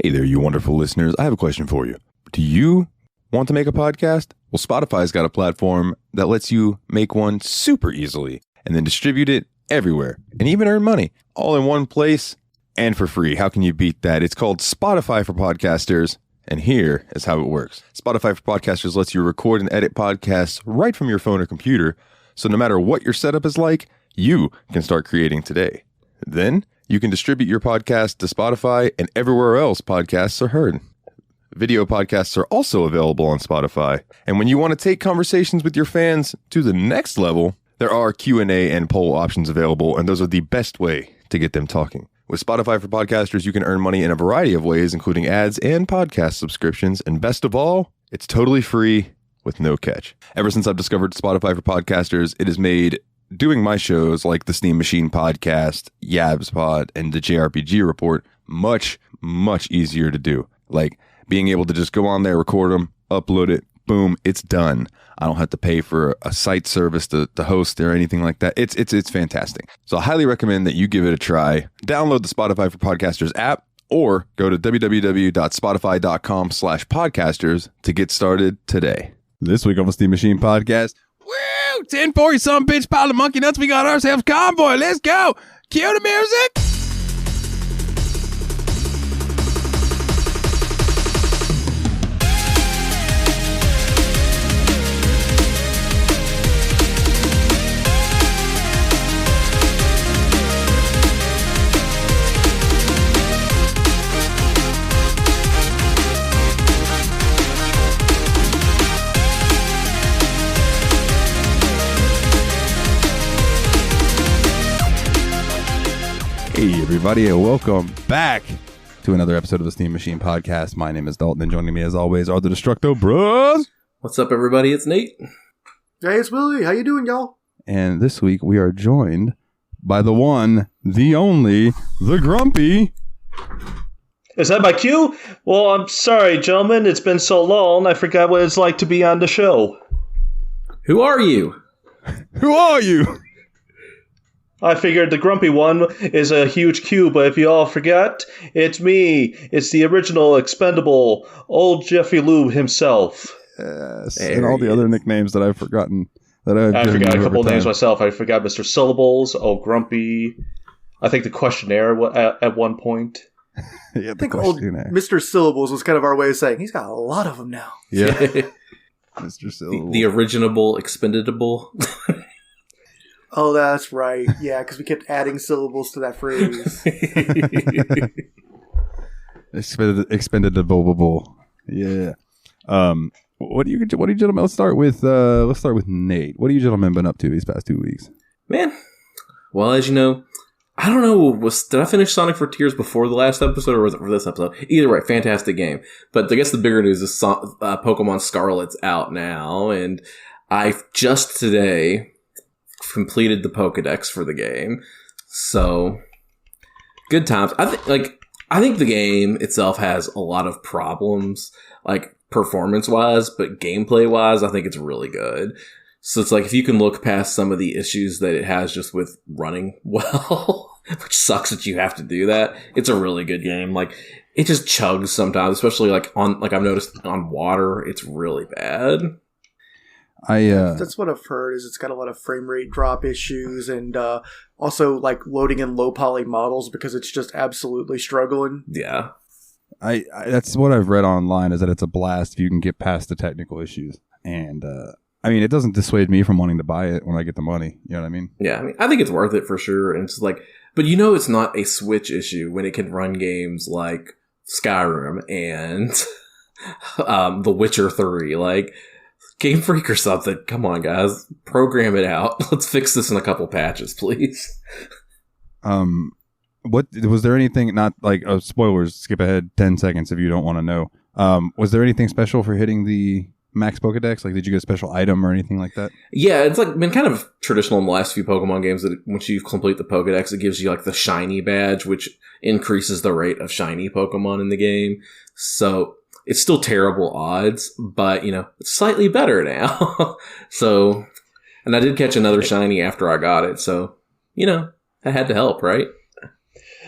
Hey there, you wonderful listeners. I have a question for you. Do you want to make a podcast? Well, Spotify's got a platform that lets you make one super easily and then distribute it everywhere and even earn money all in one place and for free. How can you beat that? It's called Spotify for Podcasters. And here is how it works. Spotify for Podcasters lets you record and edit podcasts right from your phone or computer. So no matter what your setup is like, you can start creating today. Then you can distribute your podcast to Spotify and everywhere else podcasts are heard. Video podcasts are also available on Spotify. And when you want to take conversations with your fans to the next level, there are Q&A and poll options available, and those are the best way to get them talking. With Spotify for Podcasters, you can earn money in a variety of ways, including ads and podcast subscriptions. And best of all, it's totally free with no catch. Ever since I've discovered Spotify for Podcasters, it has made doing my shows like the Steam Machine Podcast, Yabs Pod, and the JRPG Report much, much easier to do. Like being able to just go on there, record them, upload it, boom, it's done. I don't have to pay for a site service to host or anything like that. It's fantastic. So I highly recommend that you give it a try. Download the Spotify for Podcasters app or go to www.spotify.com/podcasters to get started today. This week on the Steam Machine Podcast, woo! 1040 some bitch pile of monkey nuts. We got ourselves convoy. Let's go. Cue the music. Hey everybody, and welcome back to another episode of the Steam Machine Podcast. My name is Dalton, and joining me as always are the Destructo Bros. What's up, everybody? It's Nate. Hey, it's Willie. How you doing, y'all? And this week we are joined by the one, the only, the Grumpy. Is that my cue? Well, I'm sorry, gentlemen. It's been so long, I forgot what it's like to be on the show. Who are you? Who are you? I figured the grumpy one is a huge cue, but if you all forget, it's me. It's the original expendable old Jeffy Lube himself. Yes, and all the other nicknames that I've forgotten. I forgot a couple names myself. I forgot Mr. Syllables, Grumpy. I think the questionnaire at one point. Yeah, I think old Mr. Syllables was kind of our way of saying he's got a lot of them now. Yeah. Mr. Syllables. The originable expendable. Oh, that's right. Yeah, because we kept adding syllables to that phrase. Expendable. Yeah. What do you gentlemen? Let's start with Nate. What have you gentlemen been up to these past 2 weeks? Man, well, as you know, I don't know. Did I finish Sonic Frontiers before the last episode, or was it for this episode? Either way, fantastic game. But I guess the bigger news is Pokemon Scarlet's out now, and I just today completed the Pokedex for the game, so good times. I think the game itself has a lot of problems, like performance wise, but gameplay wise, I think it's really good. So it's like if you can look past some of the issues that it has just with running well, which sucks that you have to do that. It's a really good game. Like it just chugs sometimes, especially like I've noticed on water, it's really bad. That's what I've heard. Is it's got a lot of frame rate drop issues, and also like loading in low poly models because it's just absolutely struggling. Yeah, I that's what I've read online, is that it's a blast if you can get past the technical issues. And I mean, it doesn't dissuade me from wanting to buy it when I get the money. You know what I mean? Yeah, I think it's worth it for sure. And it's like, but you know, it's not a Switch issue when it can run games like Skyrim and The Witcher 3, like. Game Freak or something. Come on, guys. Program it out. Let's fix this in a couple patches, please. What was there anything, not like spoilers, skip ahead 10 seconds if you don't want to know. Was there anything special for hitting the Max Pokedex? Like, did you get a special item or anything like that? Yeah, it's like been kind of traditional in the last few Pokemon games that once you complete the Pokedex, it gives you like the shiny badge, which increases the rate of shiny Pokemon in the game. So it's still terrible odds, but, you know, it's slightly better now. So, and I did catch another shiny after I got it. So, you know, that had to help, right?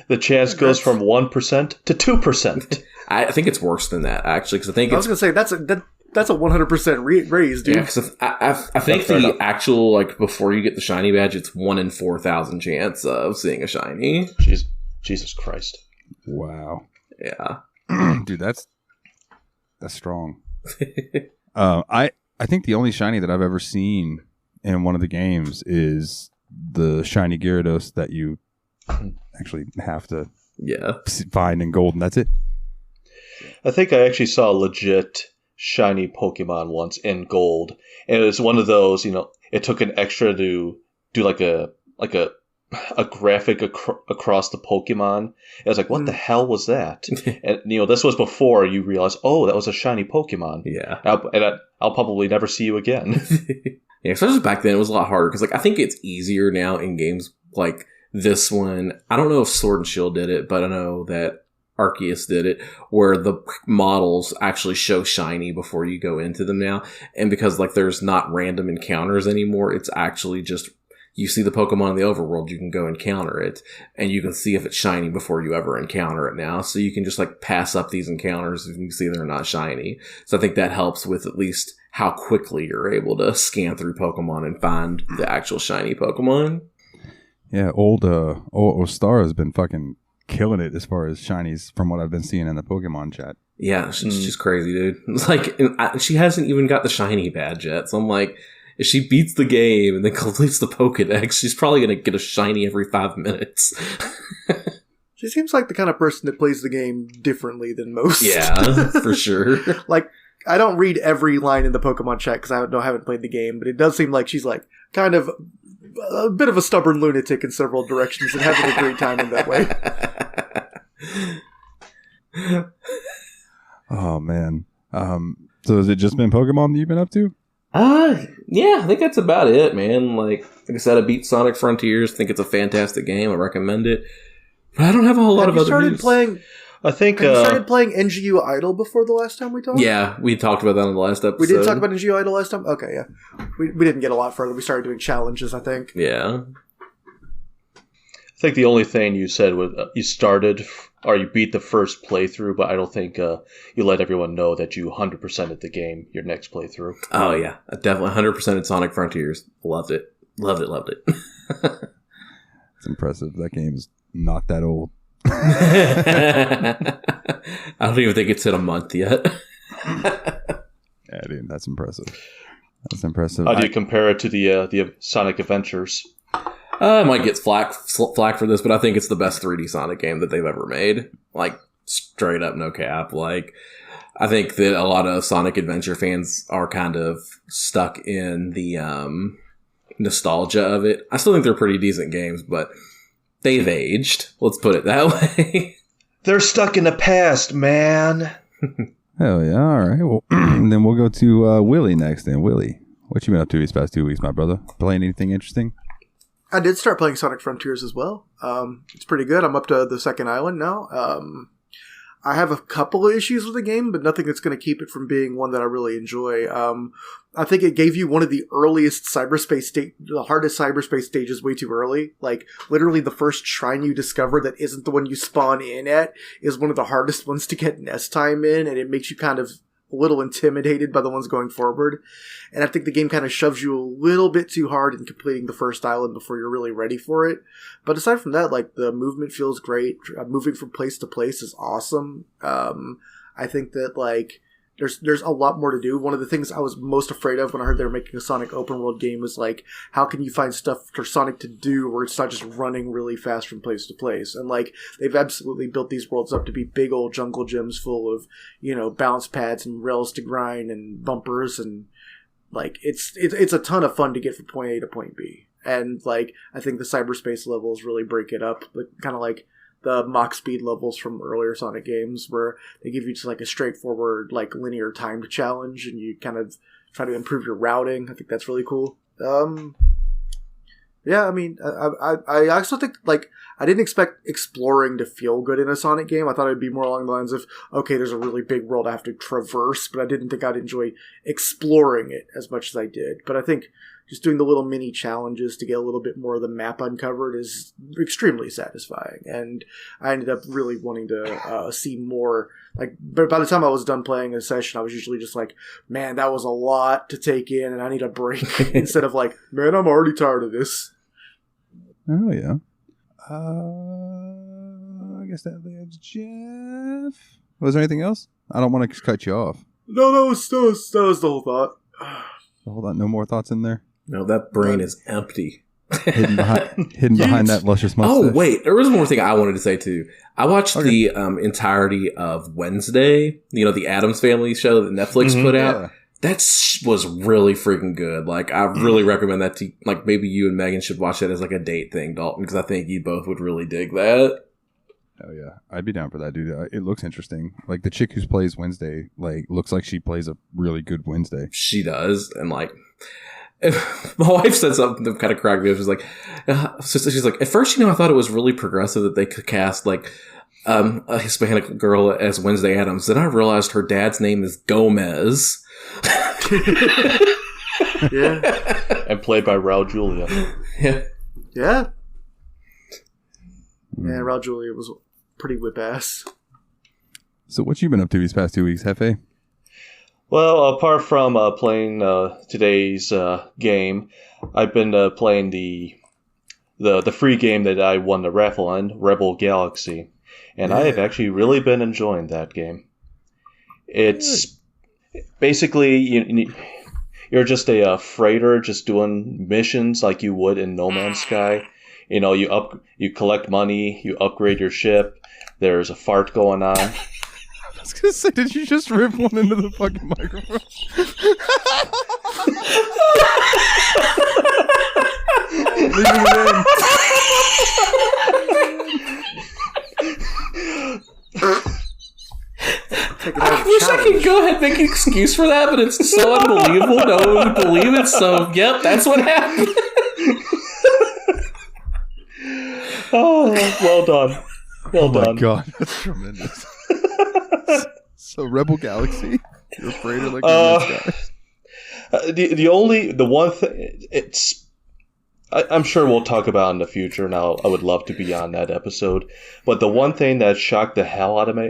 The chance goes from 1% to 2%. I think it's worse than that, actually, because I was going to say that's a 100% raise, dude. Yeah, because I think the actual, like, before you get the shiny badge, it's 1 in 4,000 chance of seeing a shiny. Jesus Christ. Wow. Yeah. Dude, that's strong. I think the only shiny that I've ever seen in one of the games is the shiny Gyarados that you actually have to find in gold, and that's it. I think I actually saw a legit shiny Pokemon once in gold, and it was one of those, it took an extra to do like a graphic across the Pokemon. I was like, what the hell was that? And this was before you realize, oh, that was a shiny Pokemon. Yeah. I'll probably never see you again. Yeah, especially back then, it was a lot harder because, like, I think it's easier now in games like this one. I don't know if Sword and Shield did it, but I know that Arceus did it, where the models actually show shiny before you go into them now. And because, like, there's not random encounters anymore, it's actually just you see the Pokemon in the overworld, you can go encounter it, and you can see if it's shiny before you ever encounter it now. So you can just, like, pass up these encounters if you see they're not shiny. So I think that helps with at least how quickly you're able to scan through Pokemon and find the actual shiny Pokemon. Yeah, old Star has been fucking killing it as far as shinies from what I've been seeing in the Pokemon chat. Yeah, she's just crazy, dude. It's like, she hasn't even got the shiny badge yet, so I'm like, if she beats the game and then completes the Pokedex, she's probably going to get a shiny every 5 minutes. She seems like the kind of person that plays the game differently than most. Yeah, for sure. Like, I don't read every line in the Pokemon chat because I haven't played the game, but it does seem like she's like kind of a bit of a stubborn lunatic in several directions and having a great time in that way. Oh, man. So has it just been Pokemon that you've been up to? Yeah, I think that's about it, man. Like I said, I beat Sonic Frontiers. I think it's a fantastic game. I recommend it. But I don't have a whole lot of other news. I think you started playing NGU Idol before the last time we talked? Yeah, we talked about that on the last episode. We did talk about NGU Idol last time? Okay, yeah. We didn't get a lot further. We started doing challenges, I think. Yeah. I think the only thing you said was you started or you beat the first playthrough, but I don't think you let everyone know that you 100%ed the game your next playthrough. Oh, yeah. I definitely 100%ed Sonic Frontiers. Loved it. Loved it. It's impressive. That game is not that old. I don't even think it's hit a month yet. Yeah, dude, that's impressive. How do you compare it to the Sonic Adventures? I might get flack for this, but I think it's the best 3D Sonic game that they've ever made. Like, straight up, no cap. Like, I think that a lot of Sonic Adventure fans are kind of stuck in the nostalgia of it. I still think they're pretty decent games, but they've aged. Let's put it that way. They're stuck in the past, man. Hell yeah. All right. Well, then we'll go to Willie next. Then, Willie, what you been up to these past 2 weeks, my brother? Playing anything interesting? I did start playing Sonic Frontiers as well. It's pretty good. I'm up to the second island now. I have a couple of issues with the game, but nothing that's going to keep it from being one that I really enjoy. I think it gave you one of the earliest the hardest cyberspace stages way too early. Like, literally the first shrine you discover that isn't the one you spawn in at is one of the hardest ones to get nest time in, and it makes you kind of a little intimidated by the ones going forward. And I think the game kind of shoves you a little bit too hard in completing the first island before you're really ready for it. But aside from that, like, the movement feels great. Moving from place to place is awesome. I think that, like, there's a lot more to do. One of the things I was most afraid of when I heard they were making a Sonic open world game was, like, how can you find stuff for Sonic to do where it's not just running really fast from place to place? And, like, they've absolutely built these worlds up to be big old jungle gyms full of, bounce pads and rails to grind and bumpers, and, like, it's a ton of fun to get from point A to point B. And, like, I think the cyberspace levels really break it up, kind of like the Mach speed levels from earlier Sonic games, where they give you just like a straightforward, like, linear timed challenge, and you kind of try to improve your routing. I think that's really cool. Yeah, I mean, I also think, like, I didn't expect exploring to feel good in a Sonic game. I thought it'd be more along the lines of, okay, there's a really big world I have to traverse, but I didn't think I'd enjoy exploring it as much as I did. But I think just doing the little mini challenges to get a little bit more of the map uncovered is extremely satisfying. And I ended up really wanting to see more. Like, but by the time I was done playing a session, I was usually just like, man, that was a lot to take in, and I need a break. Instead of like, man, I'm already tired of this. Oh, yeah. I guess that leaves Jeff. Was there anything else? I don't want to cut you off. No, that was the whole thought. Hold on, no more thoughts in there? No, that brain is empty. Hidden behind that luscious mustache. Oh, wait. There was one more thing I wanted to say, too. I watched the entirety of Wednesday, the Addams Family show that Netflix put out. Yeah. That was really freaking good. Like, I really recommend that to, like, maybe you and Megan should watch that as, like, a date thing, Dalton, because I think you both would really dig that. Oh, yeah. I'd be down for that, dude. It looks interesting. Like, the chick who plays Wednesday, like, looks like she plays a really good Wednesday. She does. And, like, my wife said something that kind of cracked me up. She's like, she's like, at first, I thought it was really progressive that they could cast, like, a Hispanic girl as Wednesday Addams. Then I realized her dad's name is Gomez. Yeah. And played by Raul Julia. Yeah. Yeah. Yeah, Raul Julia was pretty whip ass. So what you been up to these past 2 weeks, Hefe? Well, apart from playing today's game, I've been playing the free game that I won the raffle on, Rebel Galaxy, and I have actually really been enjoying that game. It's basically you're just a freighter, just doing missions like you would in No Man's Sky. You collect money, you upgrade your ship. There's a fart going on. I was gonna say, did you just rip one into the fucking microphone? Leaving it in. I wish I could go ahead and make an excuse for that, but it's so unbelievable. No one would believe it. So, yep, that's what happened. Oh, well done. Well done. Oh my god, that's tremendous. So Rebel Galaxy, you're afraid of like the one thing I'm sure we'll talk about in the future. Now, I would love to be on that episode, but the one thing that shocked the hell out of me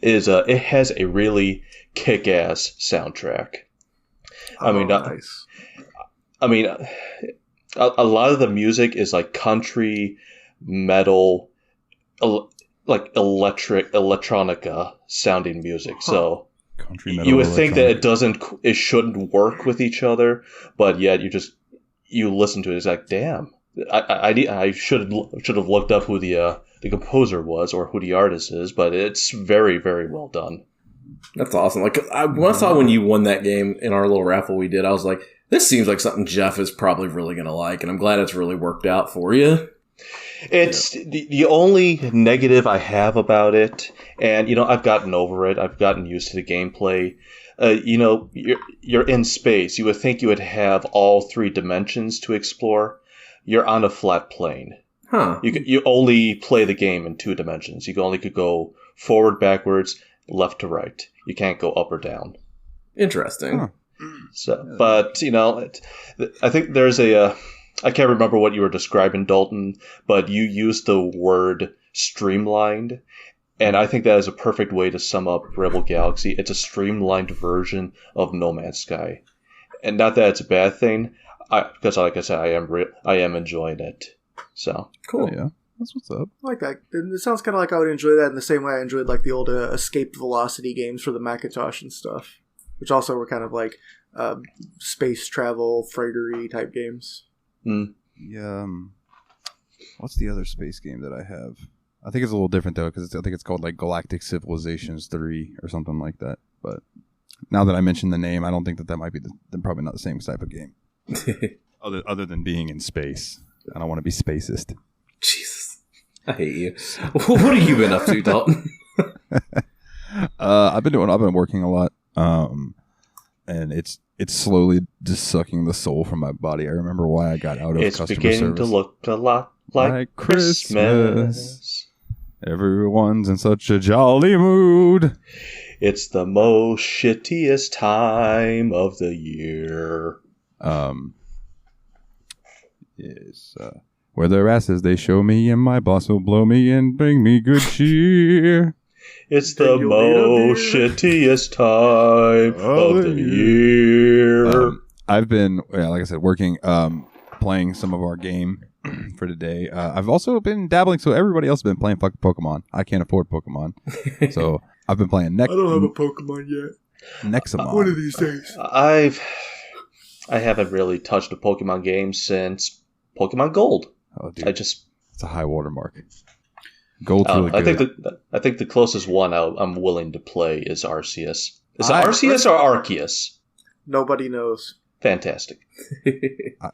is it has a really kick-ass soundtrack. Nice. A lot of the music is like country, metal, like electronica sounding music. So country metal, you would think that it shouldn't work with each other, but yet you listen to it. It's like, damn, I should have looked up who the composer was or who the artist is, but it's very, very well done. That's awesome. Like, when I saw when you won that game in our little raffle we did, I was like, this seems like something Jeff is probably really going to like, and I'm glad it's really worked out for you. It's the only negative I have about it, and I've gotten over it. I've gotten used to the gameplay. You're in space. You would think you would have all 3 dimensions to explore. You're on a flat plane. Huh. You only play the game in 2 dimensions. You only could go forward, backwards, left to right. You can't go up or down. Interesting. Huh. So, but I think there's I can't remember what you were describing, Dalton, but you used the word streamlined, and I think that is a perfect way to sum up Rebel Galaxy. It's a streamlined version of No Man's Sky, and not that it's a bad thing, because like I said, I am enjoying it. So cool. Oh, yeah, that's what's up. I like that. It sounds kind of like I would enjoy that in the same way I enjoyed like the old Escape Velocity games for the Macintosh and stuff, which also were kind of like space travel, freighter-y type games. Yeah. What's the other space game that I have? I think it's a little different though, because I think it's called like Galactic Civilizations 3 or something like that. But now that I mentioned the name, I don't think that might be probably not the same type of game. other than being in space, I don't want to be spacist. Jesus, I hate you. What have you been up to, Dalton? I've been working a lot, and it's slowly just sucking the soul from my body. I remember why I got out of customer service. It's beginning to look a lot like Christmas. Everyone's in such a jolly mood. It's the most shittiest time of the year. Yes. Where their asses they show me, and my boss will blow me and bring me good cheer. It's the most shittiest time of the year. I've been, like I said, working, playing some of our game for today. I've also been dabbling. So everybody else has been playing fucking Pokemon. I can't afford Pokemon, so I've been playing. I don't have a Pokemon yet. Nexamon. One of these days. I haven't really touched a Pokemon game since Pokemon Gold. Oh, dude, it's a high watermark. Gold's really good. I think the closest one I'm willing to play is Arceus. Is it Arceus or Arceus? Nobody knows. Fantastic.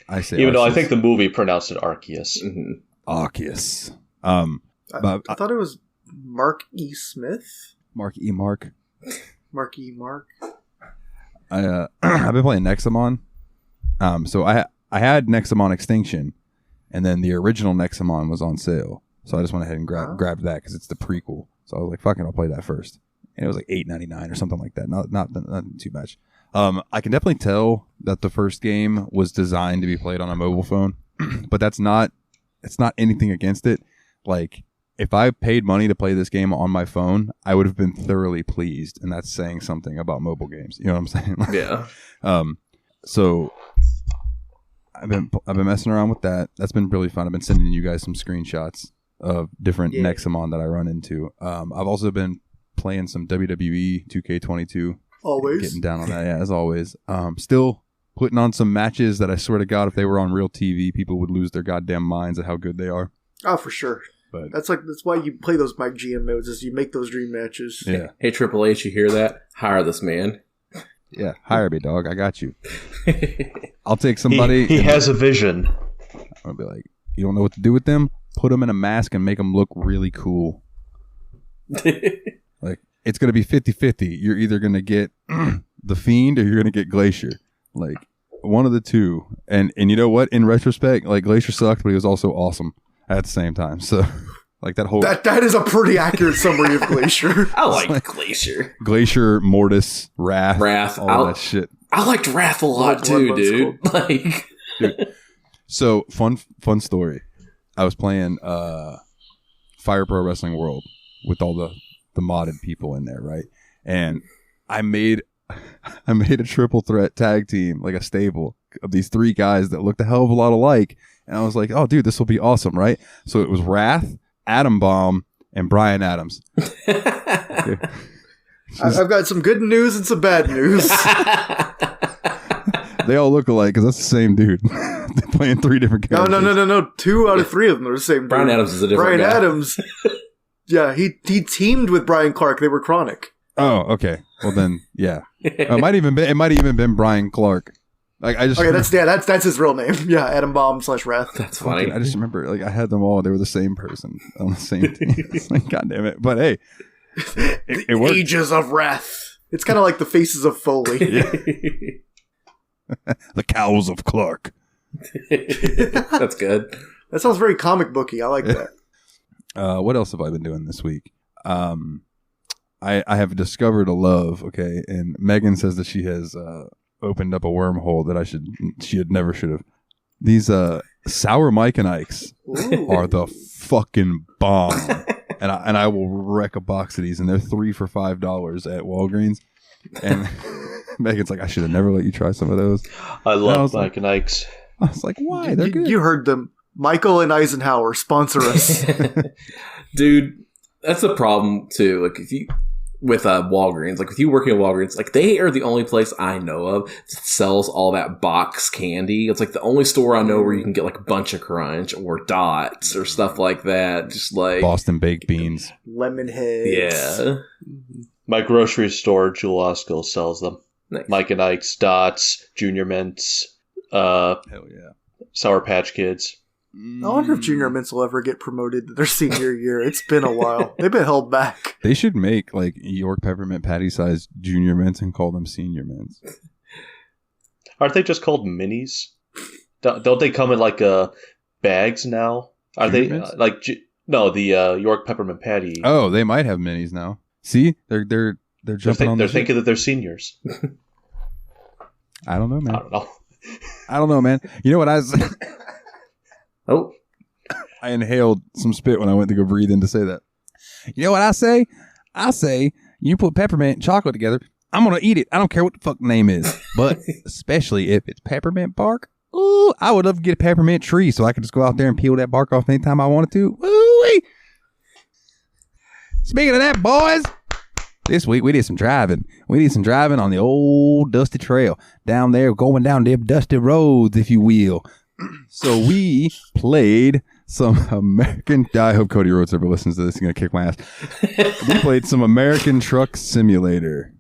I say even Arceus. though I think the movie pronounced it Arceus. Mm-hmm. Arceus. I thought it was Mark E. Smith. Mark E. Mark. Mark E. Mark. I've been playing Nexamon. So I had Nexamon Extinction, and then the original Nexamon was on sale. So I just went ahead and grabbed that because it's the prequel. So I was like, "Fucking, I'll play that first." And it was like $8.99 or something like that. Not too much. I can definitely tell that the first game was designed to be played on a mobile phone, but it's not anything against it. Like, if I paid money to play this game on my phone, I would have been thoroughly pleased, and that's saying something about mobile games. You know what I'm saying? Yeah. So I've been messing around with that. That's been really fun. I've been sending you guys some screenshots of different Nexamon that I run into. I've also been playing some WWE 2K22. Always. Getting down on that, yeah, as always. Still putting on some matches that I swear to God, if they were on real TV, people would lose their goddamn minds at how good they are. Oh, for sure. But that's why you play those Mike GM modes, is you make those dream matches. Yeah. Hey, Triple H, you hear that? Hire this man. Yeah, hire me, dog. I got you. I'll take somebody. He has a vision. I'll be like, you don't know what to do with them? Put them in a mask and make them look really cool. Like, it's going to be 50-50. You're either going to get the Fiend or you're going to get Glacier. Like, one of the two. And you know what? In retrospect, like, Glacier sucked, but he was also awesome at the same time. So, like, that whole... That is a pretty accurate summary of Glacier. I like Glacier. Glacier, Mortis, Wrath. All that shit. I liked Wrath a lot, too, dude. Cool. Like... Dude. So, fun story. I was playing Fire Pro Wrestling World with all the modded people in there, right? And I made a triple threat tag team, like a stable of these three guys that looked a hell of a lot alike. And I was like, oh, dude, this will be awesome, right? So it was Wrath, Atom Bomb, and Brian Adams. Okay. I've got some good news and some bad news. They all look alike because that's the same dude. They're playing three different characters. No. 2 out of 3 of them are the same dude. Brian Adams is a different Brian guy. Adams. Yeah, he teamed with Brian Clark. They were Chronic. Oh, okay. Well then, yeah. It might even been Brian Clark. Like that's his real name. Yeah, Atom Bomb / Wrath. That's funny. Okay, I just remember, like, I had them all. They were the same person on the same team. It's like, God damn it! But hey, it worked. Ages of Wrath. It's kind of like the faces of Foley. The cows of Clark. That's good. That sounds very comic booky. I like that. What else have I been doing this week? I have discovered a love. Okay, and Megan says that she has opened up a wormhole that she never should have. These sour Mike and Ikes are the fucking bomb, and I will wreck a box of these, and they're 3 for $5 at Walgreens. And Megan's like, I should have never let you try some of those. I love Mike and Ike's. I was like, why? They're good. You heard them. Michael and Eisenhower sponsor us. Dude, that's a problem too. Like, if you with Walgreens, like, with you working at Walgreens, like, they are the only place I know of that sells all that box candy. It's like the only store I know where you can get like a bunch of Crunch or Dots or stuff like that. Just like Boston baked beans, lemon heads. Yeah. My grocery store, Jewel Osco, sells them. Nice. Mike and Ike's, Dots, Junior Mints, hell yeah, Sour Patch Kids. I wonder if Junior Mints will ever get promoted to their senior year. It's been a while. They've been held back. They should make like York peppermint patty sized Junior Mints and call them Senior Mints. Aren't they just called minis? Don't they come in like bags now? Are Junior they Mints? no, the York peppermint patty? Oh, they might have minis now. See, they're jumping on. They're thinking that they're seniors. I don't know, man. I don't know. I don't know, man. You know what I said? Oh, I inhaled some spit when I went to go breathe in to say that. You know what I say? I say you put peppermint and chocolate together. I'm going to eat it. I don't care what the fuck the name is. But especially if it's peppermint bark. Ooh, I would love to get a peppermint tree so I could just go out there and peel that bark off anytime I wanted to. Woo-wee. Speaking of that, boys, this week we did some driving. We did some driving on the old dusty trail down there, going down them dusty roads, if you will. So we played some American... I hope Cody Rhodes ever listens to this. He's going to kick my ass. We played some American Truck Simulator,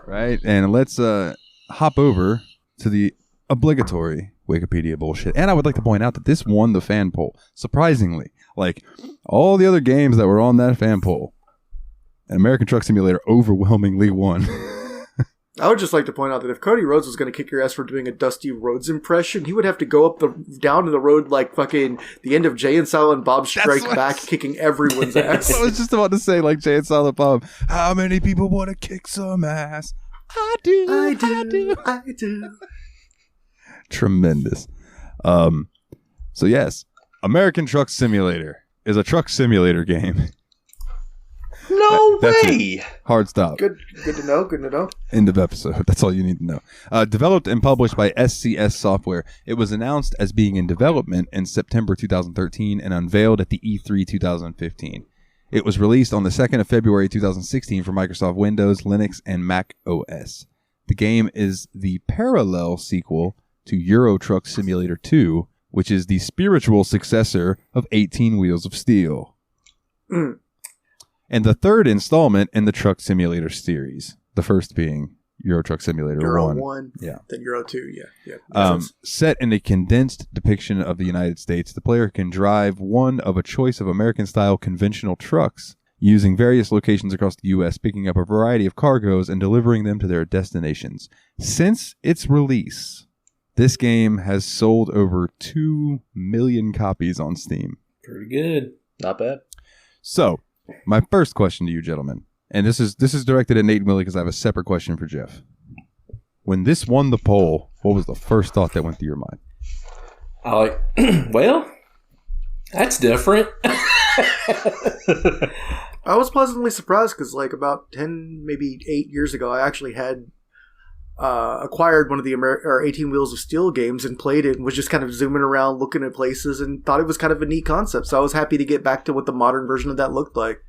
right? And let's hop over to the obligatory Wikipedia bullshit. And I would like to point out that this won the fan poll. Surprisingly. Like, all the other games that were on that fan poll, American Truck Simulator overwhelmingly won. I would just like to point out that if Cody Rhodes was going to kick your ass for doing a Dusty Rhodes impression, he would have to go down the road like fucking the end of Jay and Silent Bob Strike Back, kicking everyone's ass. I was just about to say, like Jay and Silent Bob, how many people want to kick some ass? I do. Tremendous. So yes, American Truck Simulator is a truck simulator game. No That's way! It. Hard stop. Good to know. End of episode. That's all you need to know. Developed and published by SCS Software. It was announced as being in development in September 2013 and unveiled at the E3 2015. It was released on the 2nd of February 2016 for Microsoft Windows, Linux, and Mac OS. The game is the parallel sequel to Euro Truck Simulator 2, which is the spiritual successor of 18 Wheels of Steel. And the third installment in the Truck Simulator series. The first being Euro Truck Simulator Euro 1. 1, yeah. Then Euro 2, yeah. Set in a condensed depiction of the United States, the player can drive one of a choice of American-style conventional trucks, using various locations across the U.S., picking up a variety of cargoes and delivering them to their destinations. Since its release, this game has sold over 2 million copies on Steam. pretty good. Not bad. So, my first question to you, gentlemen, and this is directed at Nate and Willie because I have a separate question for Jeff. When this won the poll, what was the first thought that went through your mind? Well, that's different. I was pleasantly surprised because, like, about 10, maybe 8 years ago, I actually had acquired one of the 18 Wheels of Steel games and played it and was just kind of zooming around looking at places and thought it was kind of a neat concept. So I was happy to get back to what the modern version of that looked like.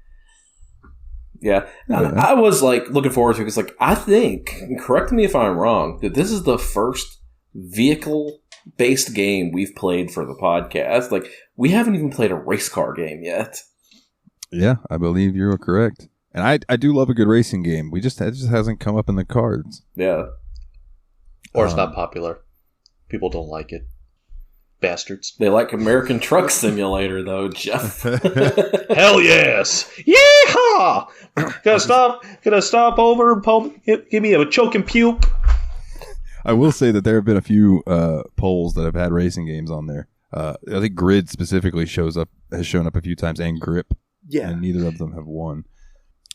Yeah. I was like looking forward to it because, like, I think, and correct me if I'm wrong, that this is the first vehicle-based game we've played for the podcast. Like, we haven't even played a race car game yet. Yeah, I believe you're correct. And I do love a good racing game. It just hasn't come up in the cards. Yeah. Or it's not popular. People don't like it. Bastards. They like American Truck Simulator, though, Jeff. Hell yes! Yeehaw! Gonna stop over and give me a choking puke. I will say that there have been a few polls that have had racing games on there. I think Grid specifically has shown up a few times, and Grip. Yeah. And neither of them have won.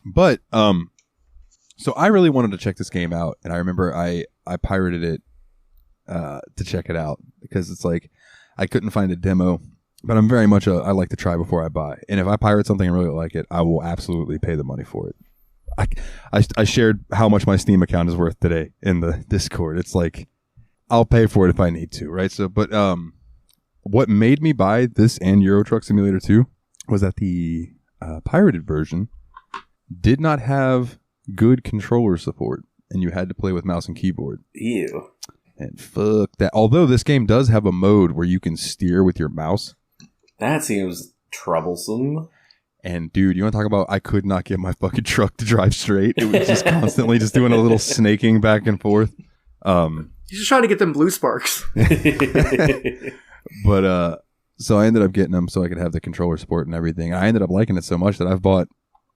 But, so I really wanted to check this game out, and I remember I pirated it to check it out, because it's like, I couldn't find a demo, but I'm very much I like to try before I buy. And if I pirate something and really like it, I will absolutely pay the money for it. I shared how much my Steam account is worth today in the Discord. It's like, I'll pay for it if I need to, right? So, but what made me buy this and Euro Truck Simulator 2 was that the pirated version did not have good controller support, and you had to play with mouse and keyboard. Ew. And fuck that. Although this game does have a mode where you can steer with your mouse. That seems troublesome. And dude, you want to talk about I could not get my fucking truck to drive straight. It was just constantly just doing a little snaking back and forth. He's just trying to get them blue sparks. But so I ended up getting them so I could have the controller support and everything. I ended up liking it so much that I've bought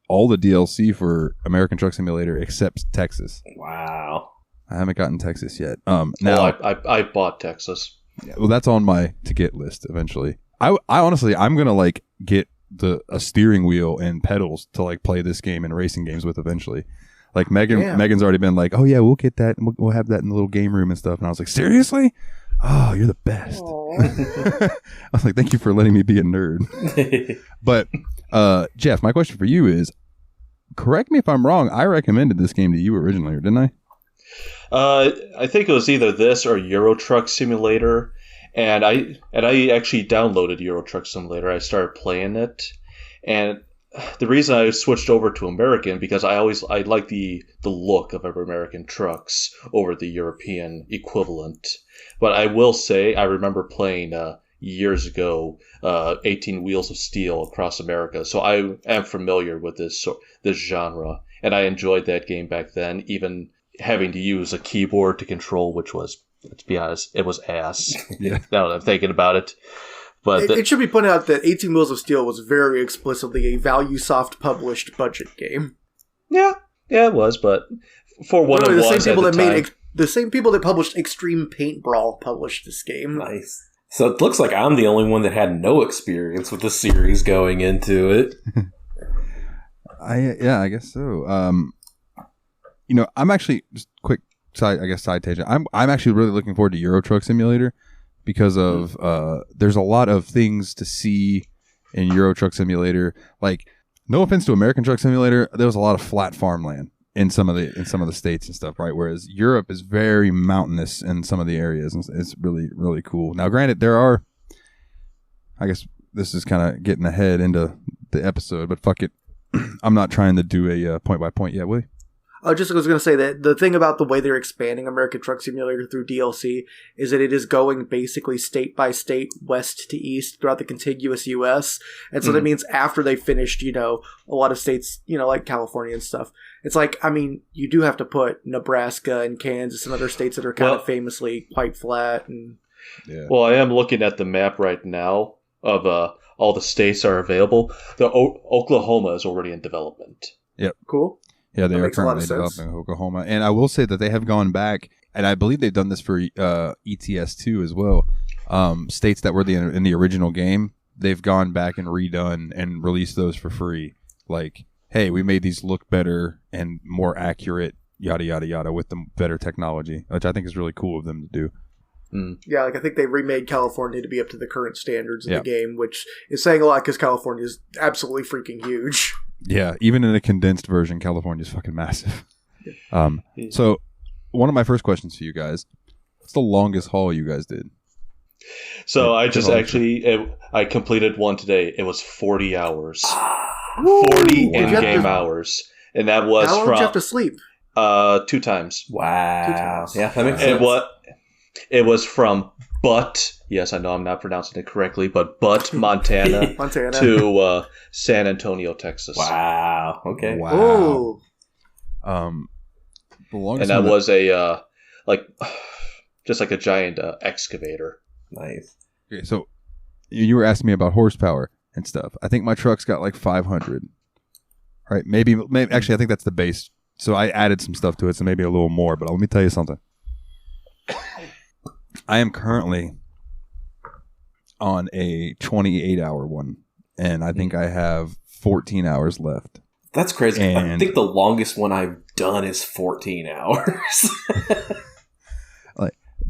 all the DLC for American Truck Simulator except Texas. Wow. I haven't gotten Texas yet. Now I bought Texas. Yeah, well, that's on my to get list eventually. I honestly, I'm gonna like get a steering wheel and pedals to like play this game and racing games with eventually. Like Megan's already been like, oh yeah, we'll get that and we'll have that in the little game room and stuff. And I was like, seriously? Oh, you're the best. I was like, thank you for letting me be a nerd. But Jeff, my question for you is, correct me if I'm wrong, I recommended this game to you originally, or didn't I? I think it was either this or Euro Truck Simulator, and I actually downloaded Euro Truck Simulator. I started playing it, and the reason I switched over to American because I like the look of American trucks over the European equivalent. But I will say I remember playing years ago 18 Wheels of Steel across America, so I am familiar with this genre, and I enjoyed that game back then, even having to use a keyboard to control, which was, let's be honest, it was ass. Yeah. Now that I'm thinking about it. But it should be pointed out that 18 Wheels of Steel was very explicitly a ValueSoft published budget game. yeah, it was, but for what Literally, it was the same people that published Extreme Paint Brawl published this game. Nice. So it looks like I'm the only one that had no experience with the series going into it. I guess so. I'm actually just quick side tangent. I'm actually really looking forward to Euro Truck Simulator because of there's a lot of things to see in Euro Truck Simulator. Like, no offense to American Truck Simulator, there was a lot of flat farmland in some of the states and stuff, right? Whereas Europe is very mountainous in some of the areas, and it's really, really cool. Now, granted, I guess this is kind of getting ahead into the episode, but fuck it. I'm not trying to do a point by point yet, will you? I was going to say that the thing about the way they're expanding American Truck Simulator through DLC is that it is going basically state by state, west to east throughout the contiguous U.S. And so that means after they finished, a lot of states, like California and stuff, it's like, I mean, you do have to put Nebraska and Kansas and other states that are kind of famously quite flat. And yeah. Well, I am looking at the map right now of all the states that are available. Oklahoma is already in development. Yep. Cool. Yeah, they are currently developing Oklahoma. And I will say that they have gone back, and I believe they've done this for ETS2 as well. States that were in the original game, they've gone back and redone and released those for free. Like, hey, we made these look better and more accurate, yada, yada, yada, with the better technology, which I think is really cool of them to do. Yeah, like I think they remade California to be up to the current standards of the game, which is saying a lot because California is absolutely freaking huge. Yeah, even in a condensed version, California is fucking massive. So, one of my first questions for you guys: what's the longest haul you guys did? So I just I completed one today. It was 40 hours, 40 in-game hours, and that was how long did you have to sleep? 2 times. Wow. 2 times. Yeah, that makes sense. It was from Butte, yes, I know I'm not pronouncing it correctly, but Butte, Montana, to San Antonio, Texas. Wow. Okay. Wow. The longest, and that was a just like a giant excavator. Nice. Okay, so you were asking me about horsepower and stuff. I think my truck's got like 500. Right? Maybe actually, I think that's the base. So I added some stuff to it, so maybe a little more. But let me tell you something. I am currently on a 28-hour one, and I think I have 14 hours left. That's crazy. And I think the longest one I've done is 14 hours.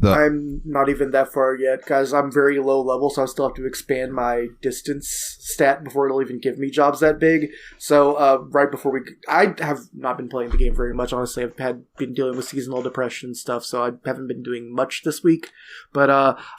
I'm not even that far yet, guys. I'm very low level, so I still have to expand my distance stat before it'll even give me jobs that big. So right before I have not been playing the game very much, honestly. I've been dealing with seasonal depression and stuff, so I haven't been doing much this week. But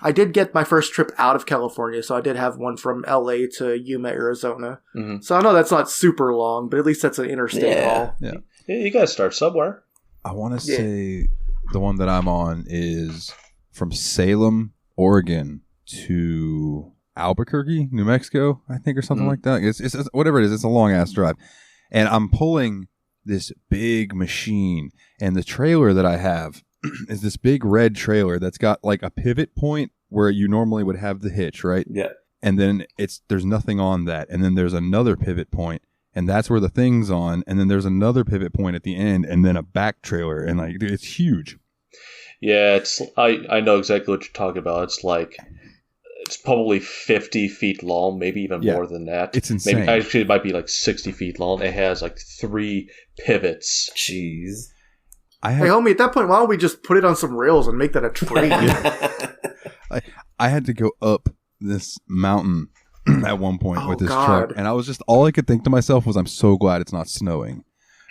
I did get my first trip out of California, so I did have one from LA to Yuma, Arizona. Mm-hmm. So I know that's not super long, but at least that's an interstate haul. Yeah, you gotta start somewhere. I want to say the one that I'm on is from Salem, Oregon to Albuquerque, New Mexico, I think, or something like that. It's whatever it is. It's a long ass drive, and I'm pulling this big machine, and the trailer that I have is this big red trailer that's got like a pivot point where you normally would have the hitch, right? Yeah. And then there's nothing on that, and then there's another pivot point, and that's where the thing's on, and then there's another pivot point at the end, and then a back trailer, and like it's huge. Yeah, I know exactly what you're talking about. It's probably 50 feet long, maybe even more than that. It's insane. Maybe actually it might be like 60 feet long. It has like 3 pivots. Jeez. Hey, homie, at that point, why don't we just put it on some rails and make that a train? I had to go up this mountain at one point with this God. truck, and I was just, all I could think to myself was, I'm so glad it's not snowing,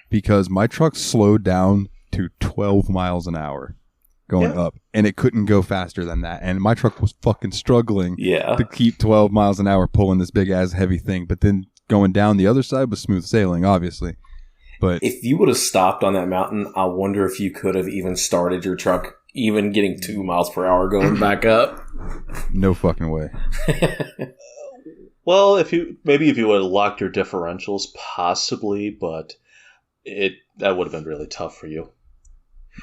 because my truck slowed down to 12 miles an hour going up, and it couldn't go faster than that, and my truck was fucking struggling to keep 12 miles an hour pulling this big ass heavy thing, but then going down the other side was smooth sailing, obviously. But if you would have stopped on that mountain, I wonder if you could have even started your truck, even getting 2 miles per hour going back up. No fucking way. Well, if you would have locked your differentials, possibly, but that would have been really tough for you.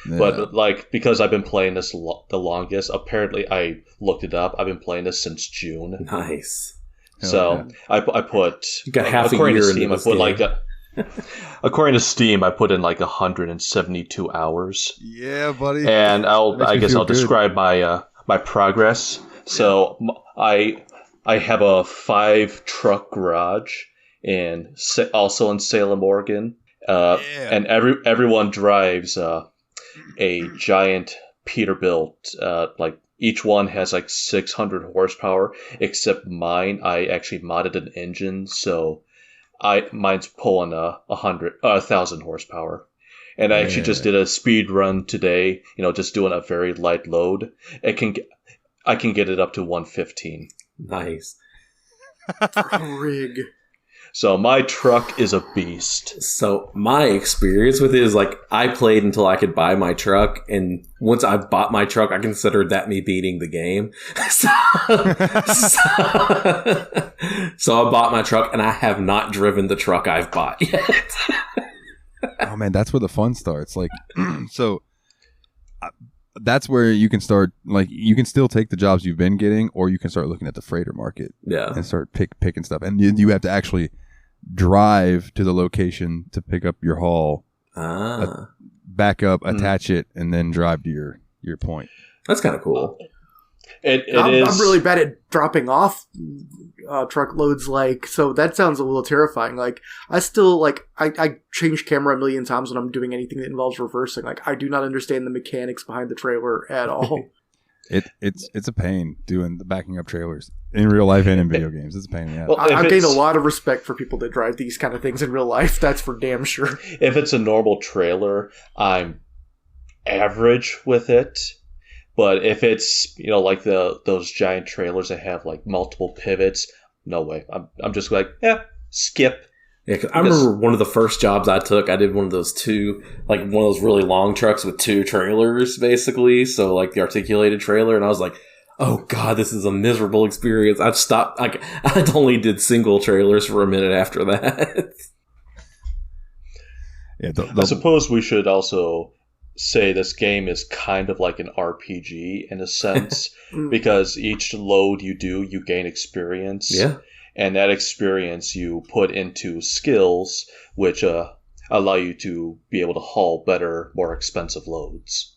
Yeah. But like, because I've been playing this the longest, apparently I looked it up. I've been playing this since June. Nice. So I put, you got half a according year to Steam, into I put game. according to Steam, I put in like 172 hours. Yeah, buddy. And I'll good. describe my progress. So I have a 5 truck garage also in Salem, Oregon. And everyone drives a giant Peterbilt. Like each one has like 600 horsepower, except mine. I actually modded an engine, so mine's pulling 1,000 horsepower. And I actually just did a speed run today. Just doing a very light load. I can get it up to 115. Nice. Rig. So my truck is a beast. So my experience with it is like I played until I could buy my truck, and once I bought my truck, I considered that me beating the game. So I bought my truck, and I have not driven the truck I've bought yet. Oh man, that's where the fun starts. Like, that's where you can start. Like, you can still take the jobs you've been getting, or you can start looking at the freighter market. Yeah, and start picking stuff. And you have to actually drive to the location to pick up your haul, back up, attach it, and then drive to your point. That's kind of cool. I'm really bad at dropping off truckloads, so that sounds a little terrifying. Like, I still, I change camera a million times when I'm doing anything that involves reversing. Like, I do not understand the mechanics behind the trailer at all. It's a pain doing the backing up trailers in real life and in video games. It's a pain in the ass. Well, I've gained a lot of respect for people that drive these kind of things in real life. That's for damn sure. If it's a normal trailer, I'm average with it. But if it's, like those giant trailers that have like multiple pivots, no way. I'm just like, skip. Yeah, cause I remember one of the first jobs I took, I did one of those one of those really long trucks with 2 trailers, basically. So like the articulated trailer, and I was like, oh god, this is a miserable experience. I stopped. I only did single trailers for a minute after that. Yeah, I suppose we should also say this game is kind of like an RPG in a sense, because each load you do, you gain experience. Yeah. And that experience you put into skills, which allow you to be able to haul better, more expensive loads.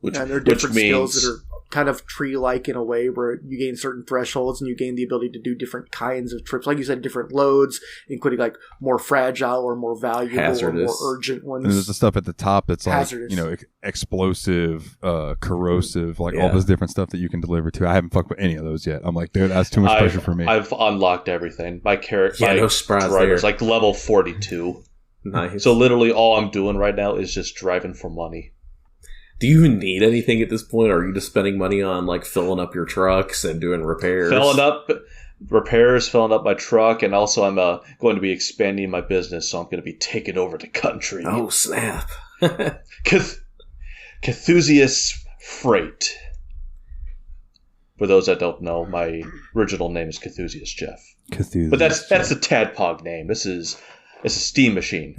There are different skills that are kind of tree-like in a way, where you gain certain thresholds and you gain the ability to do different kinds of trips. Like you said, different loads, including like more fragile or more valuable hazardous or more urgent ones. And there's the stuff at the top that's hazardous. Like, explosive, corrosive, all this different stuff that you can deliver to. I haven't fucked with any of those yet. I'm like, dude, that's too much pressure for me. I've unlocked everything. My character, no surprise driver's there. like level 42. Nice. So literally all I'm doing right now is just driving for money. Do you even need anything at this point, or are you just spending money on like filling up your trucks and doing repairs? Filling up my truck, and also I'm going to be expanding my business, so I'm going to be taking over the country. Oh, snap. Cthusiast Freight. For those that don't know, my original name is Cthusiast Jeff. But that's the Tadpog name. It's a steam machine.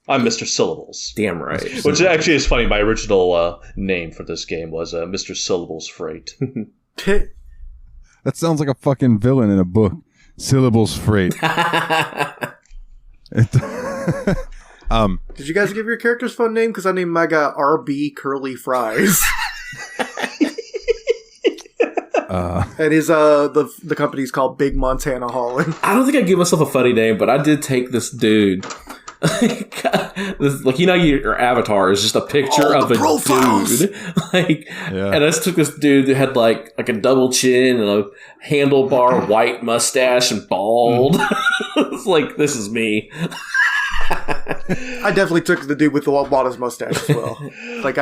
I'm Mr. Syllables. Damn right. Which actually is funny. My original name for this game was Mr. Syllables Freight. That sounds like a fucking villain in a book. Syllables Freight. Did you guys give your characters fun name? Because I named my guy RB Curly Fries. And his the company's called Big Montana Hauling. I don't think I'd give myself a funny name, but I did take this dude Like, you know, your avatar is just a picture of a profiles. dude. Like, and I just took this dude that had like a double chin and a handlebar white mustache and bald. It's like, this is me. I definitely took the dude with the modest mustache as well. Like,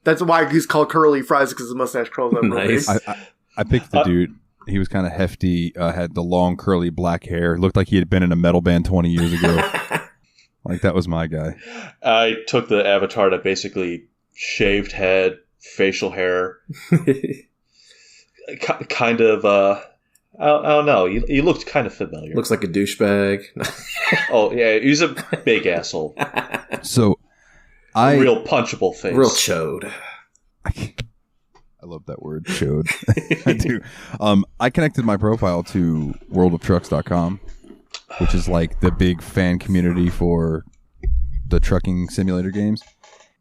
that's why he's called Curly Fries, because his mustache curls up. Nice. I picked the dude. He was kind of hefty, had the long curly black hair. Looked like he had been in a metal band 20 years ago. Like, that was my guy. I took the avatar that basically shaved head, facial hair. Kind of, I don't know. He looked kind of familiar. Looks like a douchebag. Oh, yeah. He's a big asshole. So, real punchable face. Real chode. I love that word, chode. I do. I connected my profile to worldoftrucks.com, which is like the big fan community for the trucking simulator games.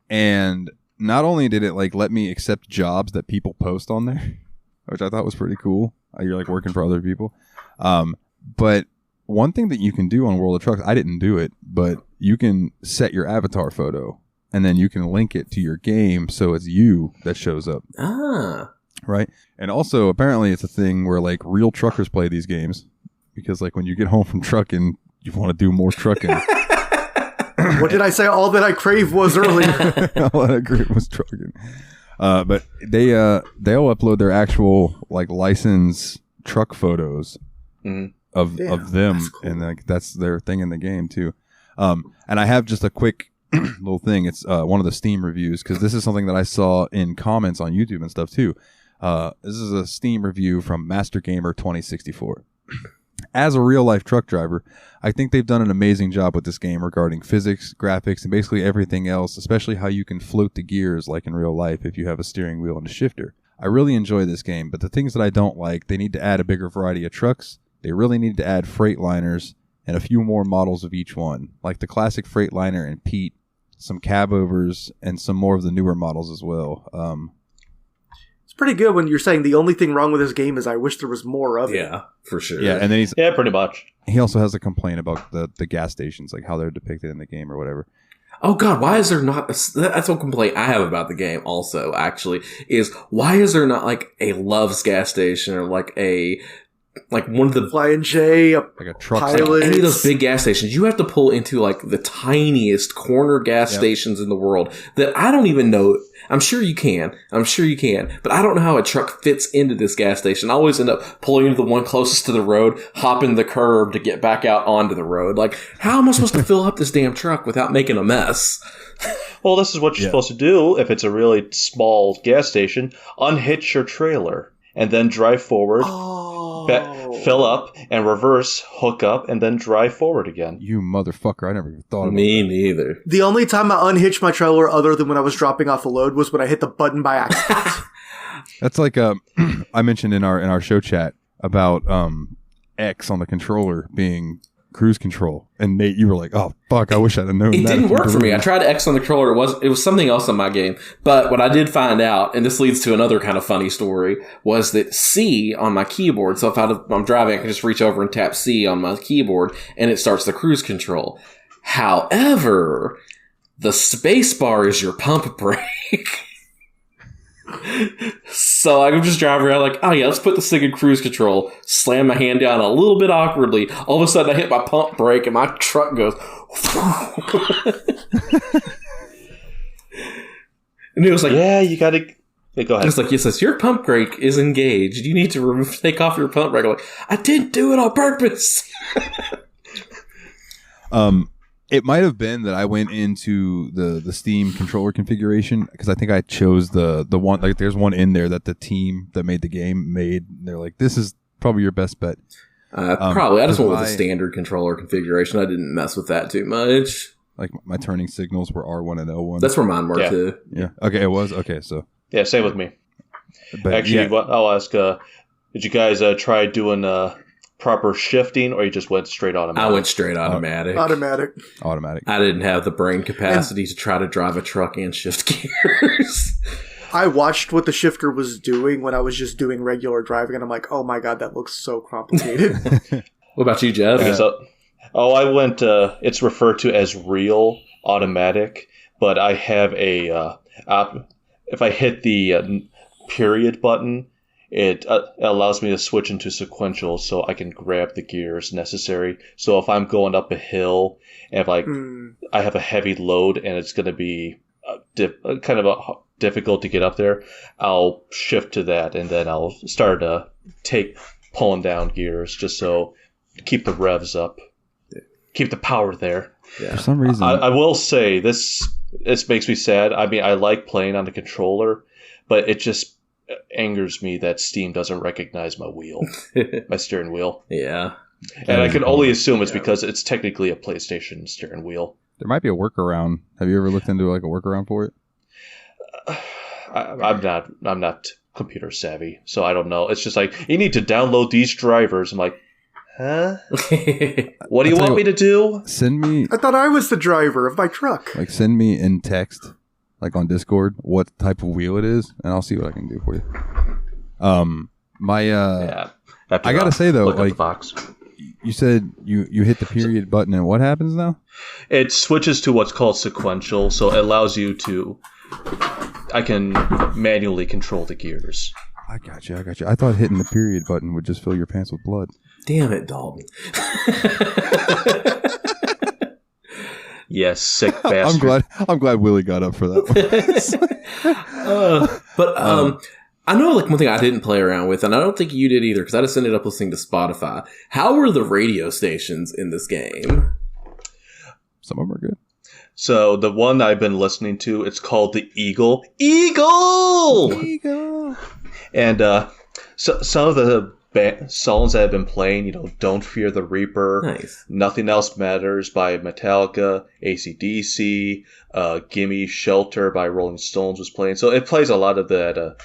And not only did it like let me accept jobs that people post on there, which I thought was pretty cool. You're like working for other people. But one thing that you can do on World of Trucks, I didn't do it, but you can set your avatar photo and then you can link it to your game so it's you that shows up. Ah. Right? And also, apparently it's a thing where like real truckers play these games because like when you get home from trucking, you want to do more trucking. What did I say? All that I crave was earlier. All that I crave was trucking. But they'll upload their actual like license truck photos of them, cool. And like that's their thing in the game too. And I have just a quick little thing. It's one of the Steam reviews because this is something that I saw in comments on YouTube and stuff too. This is a Steam review from Master Gamer 2064. As a real life truck driver, I think they've done an amazing job with this game regarding physics, graphics, and basically everything else, especially how you can float the gears like in real life if you have a steering wheel and a shifter. I really enjoy this game, but the things that I don't like, they need to add a bigger variety of trucks. They really need to add Freightliners and a few more models of each one, like the classic Freightliner and Pete, some cab overs, and some more of the newer models as well. It's pretty good when you're saying the only thing wrong with this game is I wish there was more of it. Yeah, for sure. Yeah, and then pretty much. He also has a complaint about the gas stations, like how they're depicted in the game or whatever. Oh God, why is there not? That's one complaint I have about the game. Also, actually, is why is there not like a Love's gas station or like one of the Flying J, like a truck Pilot, any of those big gas stations? You have to pull into like the tiniest corner gas stations in the world that I don't even know. I'm sure you can, but I don't know how a truck fits into this gas station. I always end up pulling into the one closest to the road, hopping the curb to get back out onto the road. Like, how am I supposed to fill up this damn truck without making a mess? Well, this is what you're supposed to do if it's a really small gas station. Unhitch your trailer and then drive forward, fill up, and reverse, hook up, and then drive forward again. You motherfucker, I never even thought of Me that. neither. The only time I unhitched my trailer other than when I was dropping off a load was when I hit the button by accident. That's like I mentioned in our show chat about X on the controller being cruise control, and Nate, you were like, "Oh fuck, I wish I'd have known." It that didn't work for me. I tried X on the controller. It was something else in my game. But what I did find out, and this leads to another kind of funny story, was that C on my keyboard. So if I'm driving, I can just reach over and tap C on my keyboard, and it starts the cruise control. However, the space bar is your pump brake. So I can just drive around like, oh yeah, let's put this thing in cruise control. Slam my hand down a little bit awkwardly. All of a sudden I hit my pump brake and my truck goes. And it was like, yeah, you gotta go ahead. It's like, it says your pump brake is engaged. You need to take off your pump brake. I'm like, I didn't do it on purpose. It might have been that I went into the Steam controller configuration because I think I chose the one, like there's one in there that the team that made the game made. They're like, this is probably your best bet. Probably. I just went with the standard controller configuration. I didn't mess with that too much. Like my turning signals were R1 and L1. That's where mine were too. Yeah. Okay, it was? Okay, so. Yeah, same with me. But actually, I'll ask, did you guys try doing proper shifting, or you just went straight automatic? I went straight automatic. Automatic. I didn't have the brain capacity to try to drive a truck and shift gears. I watched what the shifter was doing when I was just doing regular driving, and I'm like, oh my god, that looks so complicated. What about you, Jeff? Okay, so Oh, I went. It's referred to as real automatic, but I have a. If I hit the period button, it allows me to switch into sequential, so I can grab the gears necessary. So if I'm going up a hill, and if I have a heavy load, and it's going to be kind of difficult to get up there, I'll shift to that, and then I'll start pulling down gears just so to keep the revs up. Keep the power there. Yeah. For some reason, I will say this makes me sad. I mean, I like playing on the controller, but it just angers me that Steam doesn't recognize my wheel, my steering wheel. Yeah. And I can only assume it's because it's technically a PlayStation steering wheel. there might be a workaround. Have you ever looked into like a workaround for it? I'm not computer savvy, so I don't know. It's just like, you need to download these drivers. I'm like, huh? What do you want me to do? Send me, I thought I was the driver of my truck. like, send me in text, like on Discord, what type of wheel it is, and I'll see what I can do for you. Yeah. I gotta say though, look up like, the box. you said you hit the period button, and what happens now? It switches to what's called sequential, so it allows you to. I can manually control the gears. I got you. I thought hitting the period button would just fill your pants with blood. Damn it, Dalton. Yes, sick bastard. I'm glad Willie got up for that one. I know like one thing I didn't play around with, and I don't think you did either, because I just ended up listening to Spotify. How were the radio stations in this game? Some of them are good. So the one I've been listening to, it's called the Eagle. Eagle! And so some of the songs that I've been playing, Don't Fear the Reaper, Nice. Nothing Else Matters by Metallica, AC/DC, Gimme Shelter by Rolling Stones was playing. So it plays a lot of that,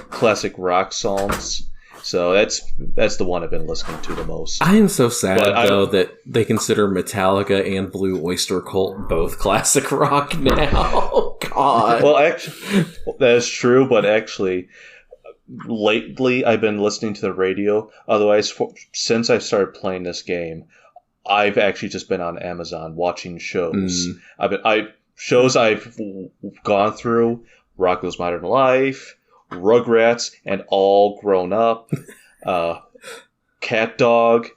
classic rock songs. So that's the one I've been listening to the most. I am so sad, though, that they consider Metallica and Blue Oyster Cult both classic rock now. God. Well, actually, that is true, but actually, lately I've been listening to the radio. Otherwise, since I started playing this game, I've actually just been on Amazon watching shows. Shows I've gone through: Rocko's Modern Life, Rugrats, and All Grown Up, Cat Dog,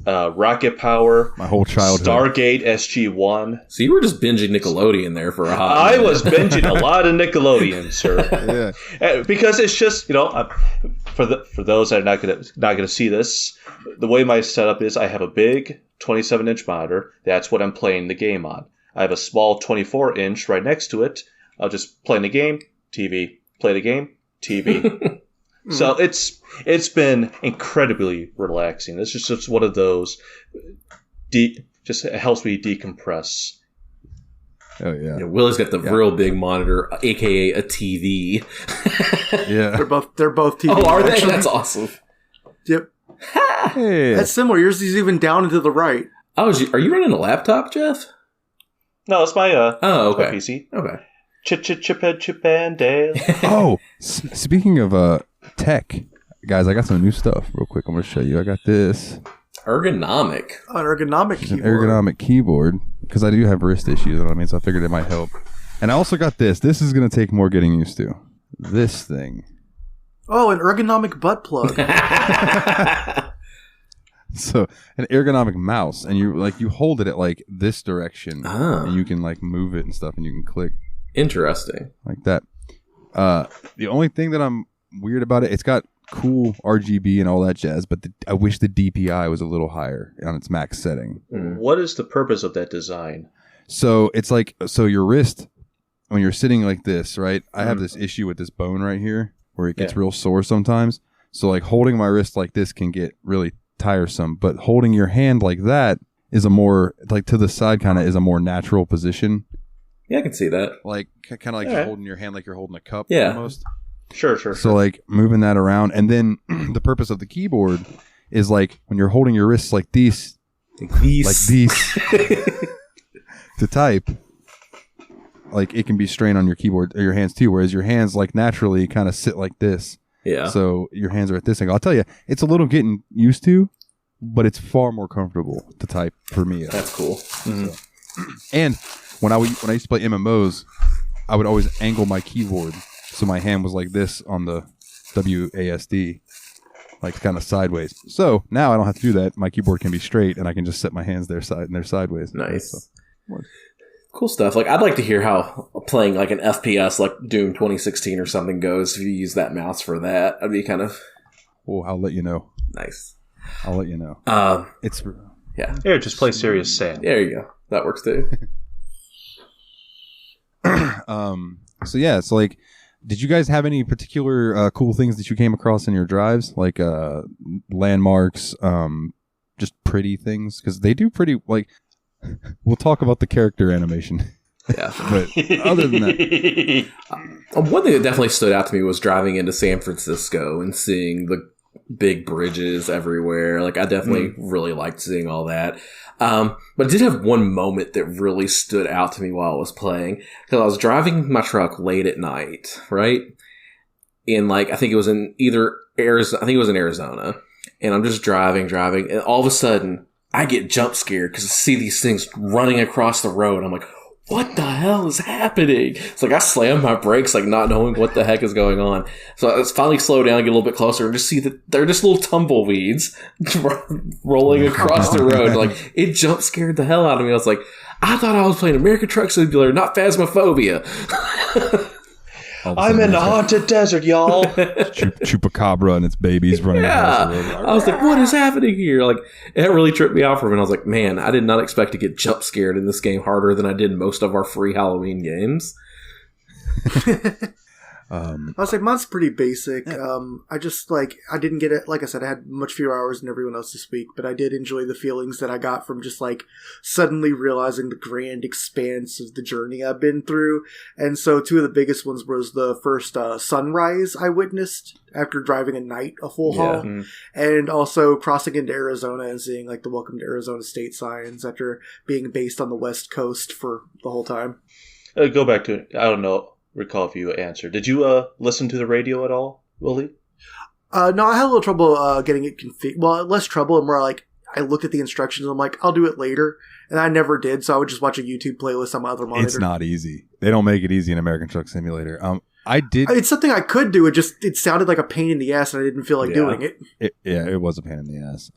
Rocket Power, My whole childhood. Stargate SG-1. So you were just binging Nickelodeon there for a hot I minute. was binging a lot of Nickelodeon, sir. Yeah. Because it's just, for those that are not gonna see this, the way my setup is, I have a big 27-inch monitor. That's what I'm playing the game on. I have a small 24-inch right next to it. I'll just play the game, TV. Play the game, TV. So it's been incredibly relaxing. It's just one of those. Just helps me decompress. Oh yeah. Willie's got the real big monitor, aka a TV. Yeah. They're both TV. Oh, are they? actually. That's awesome. Yep. Hey. That's similar. Yours is even down and to the right. Oh, are you running a laptop, Jeff? No, it's my Oh, okay. my PC. Okay. Chip and Dale. Oh, speaking of tech, guys, I got some new stuff real quick. I'm going to show you. I got this. Ergonomic. An ergonomic It's an keyboard. ergonomic keyboard because I do have wrist issues, you know what I mean? So I figured it might help. And I also got this. This is going to take more getting used to. This thing. Oh, an ergonomic butt plug. So an ergonomic mouse, and you hold it at like this direction, and you can like move it and stuff, and you can click Interesting. like that. The only thing that I'm weird about it, it's got cool RGB and all that jazz, but I wish the DPI was a little higher on its max setting. What is the purpose of that design? So it's like, your wrist, when you're sitting like this, right? I have this issue with this bone right here where it gets real sore sometimes. So like holding my wrist like this can get really tiresome, but holding your hand like that is a more, like to the side kind of is a more natural position. Yeah, I can see that. Like kind of like just holding your hand like you're holding a cup almost. Sure. So like moving that around, and then the purpose of the keyboard is like when you're holding your wrists like these to type, like it can be strain on your keyboard or your hands too, whereas your hands like naturally kind of sit like this. Yeah. So your hands are at this angle. I'll tell you, it's a little getting used to, but it's far more comfortable to type for me. That's cool. Mm-hmm. So. And when I used to play MMOs, I would always angle my keyboard so my hand was like this on the WASD, like kind of sideways. So now I don't have to do that. My keyboard can be straight, and I can just set my hands there sideways. Nice. So, cool stuff. Like, I'd like to hear how playing like an FPS like Doom 2016 or something goes if you use that mouse for that. I'd be kind of... Oh, I'll let you know. Nice. I'll let you know. It's... Yeah. Here, just play Serious Sam. There you go. That works too. So yeah, it's like, did you guys have any particular cool things that you came across in your drives, like landmarks, just pretty things? Because they do pretty, like, we'll talk about the character animation. Yeah. But other than that, one thing that definitely stood out to me was driving into San Francisco and seeing the big bridges everywhere. Like, I definitely really liked seeing all that. But I did have one moment that really stood out to me while I was playing, because I was driving my truck late at night, right? In like, I think it was in Arizona, and I'm just driving, and all of a sudden I get jump scared because I see these things running across the road. I'm like, what the hell is happening? It's like I slammed my brakes, like not knowing what the heck is going on. So I finally slow down, get a little bit closer, and just see that they're just little tumbleweeds rolling across the road. Like, it jump scared the hell out of me. I was like, I thought I was playing American Truck Simulator, not Phasmophobia. I'm in the haunted desert, y'all. Chupacabra and its babies running across the road. I was like, what is happening here? Like, it really tripped me out for a minute. I was like, man, I did not expect to get jump scared in this game harder than I did in most of our free Halloween games. I was like, mine's pretty basic. I just, like, I didn't get it. Like I said, I had much fewer hours than everyone else this week, but I did enjoy the feelings that I got from just, like, suddenly realizing the grand expanse of the journey I've been through. And so two of the biggest ones was the first sunrise I witnessed after driving a night a full haul, and also crossing into Arizona and seeing, like, the Welcome to Arizona state signs after being based on the West Coast for the whole time. Go back to, I don't know, recall if you answered. Did you listen to the radio at all, Willie? No, I had a little trouble getting it configured. Well, less trouble, and more like I looked at the instructions and I'm like, I'll do it later. And I never did, so I would just watch a YouTube playlist on my other monitor. It's not easy. They don't make it easy in American Truck Simulator. I did. It's something I could do. It sounded like a pain in the ass, and I didn't feel like doing it. It was a pain in the ass.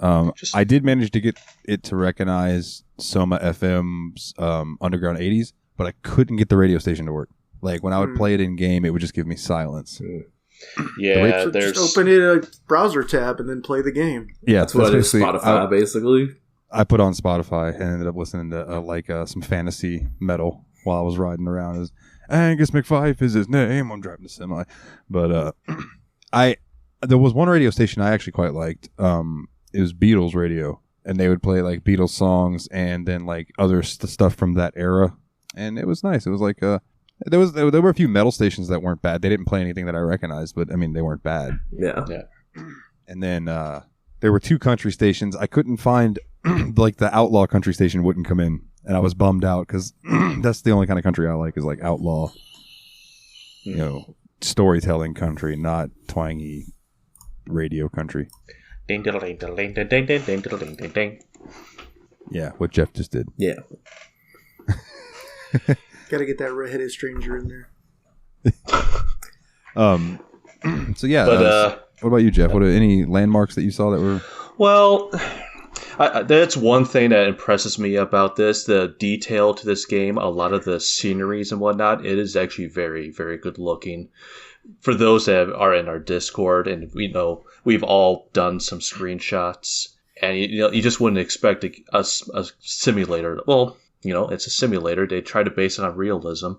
I did manage to get it to recognize Soma FM's Underground 80s, but I couldn't get the radio station to work. Like, when I would play it in game, it would just give me silence. Yeah, just open a browser tab and then play the game. Yeah, that's what it is. Spotify, basically. I put on Spotify and ended up listening to some fantasy metal while I was riding around. It was, Angus McFife is his name. I'm driving a semi, but there was one radio station I actually quite liked. It was Beatles radio, and they would play like Beatles songs and then like other stuff from that era, and it was nice. It was like there were a few metal stations that weren't bad. They didn't play anything that I recognized, but I mean, they weren't bad. Yeah. And then there were two country stations. I couldn't find like the outlaw country station wouldn't come in, and I was bummed out because that's the only kind of country I like is like outlaw, storytelling country, not twangy radio country. Ding ding ding ding ding ding ding ding ding ding ding. Yeah, what Jeff just did. Yeah. Gotta get that redheaded stranger in there. So yeah. But what about you, Jeff? What are any landmarks that you saw that were? Well, that's one thing that impresses me about this. The detail to this game, a lot of the sceneries and whatnot, it is actually very, very good looking. For those that are in our Discord, and we know we've all done some screenshots, and you just wouldn't expect a simulator. Well, it's a simulator. They try to base it on realism,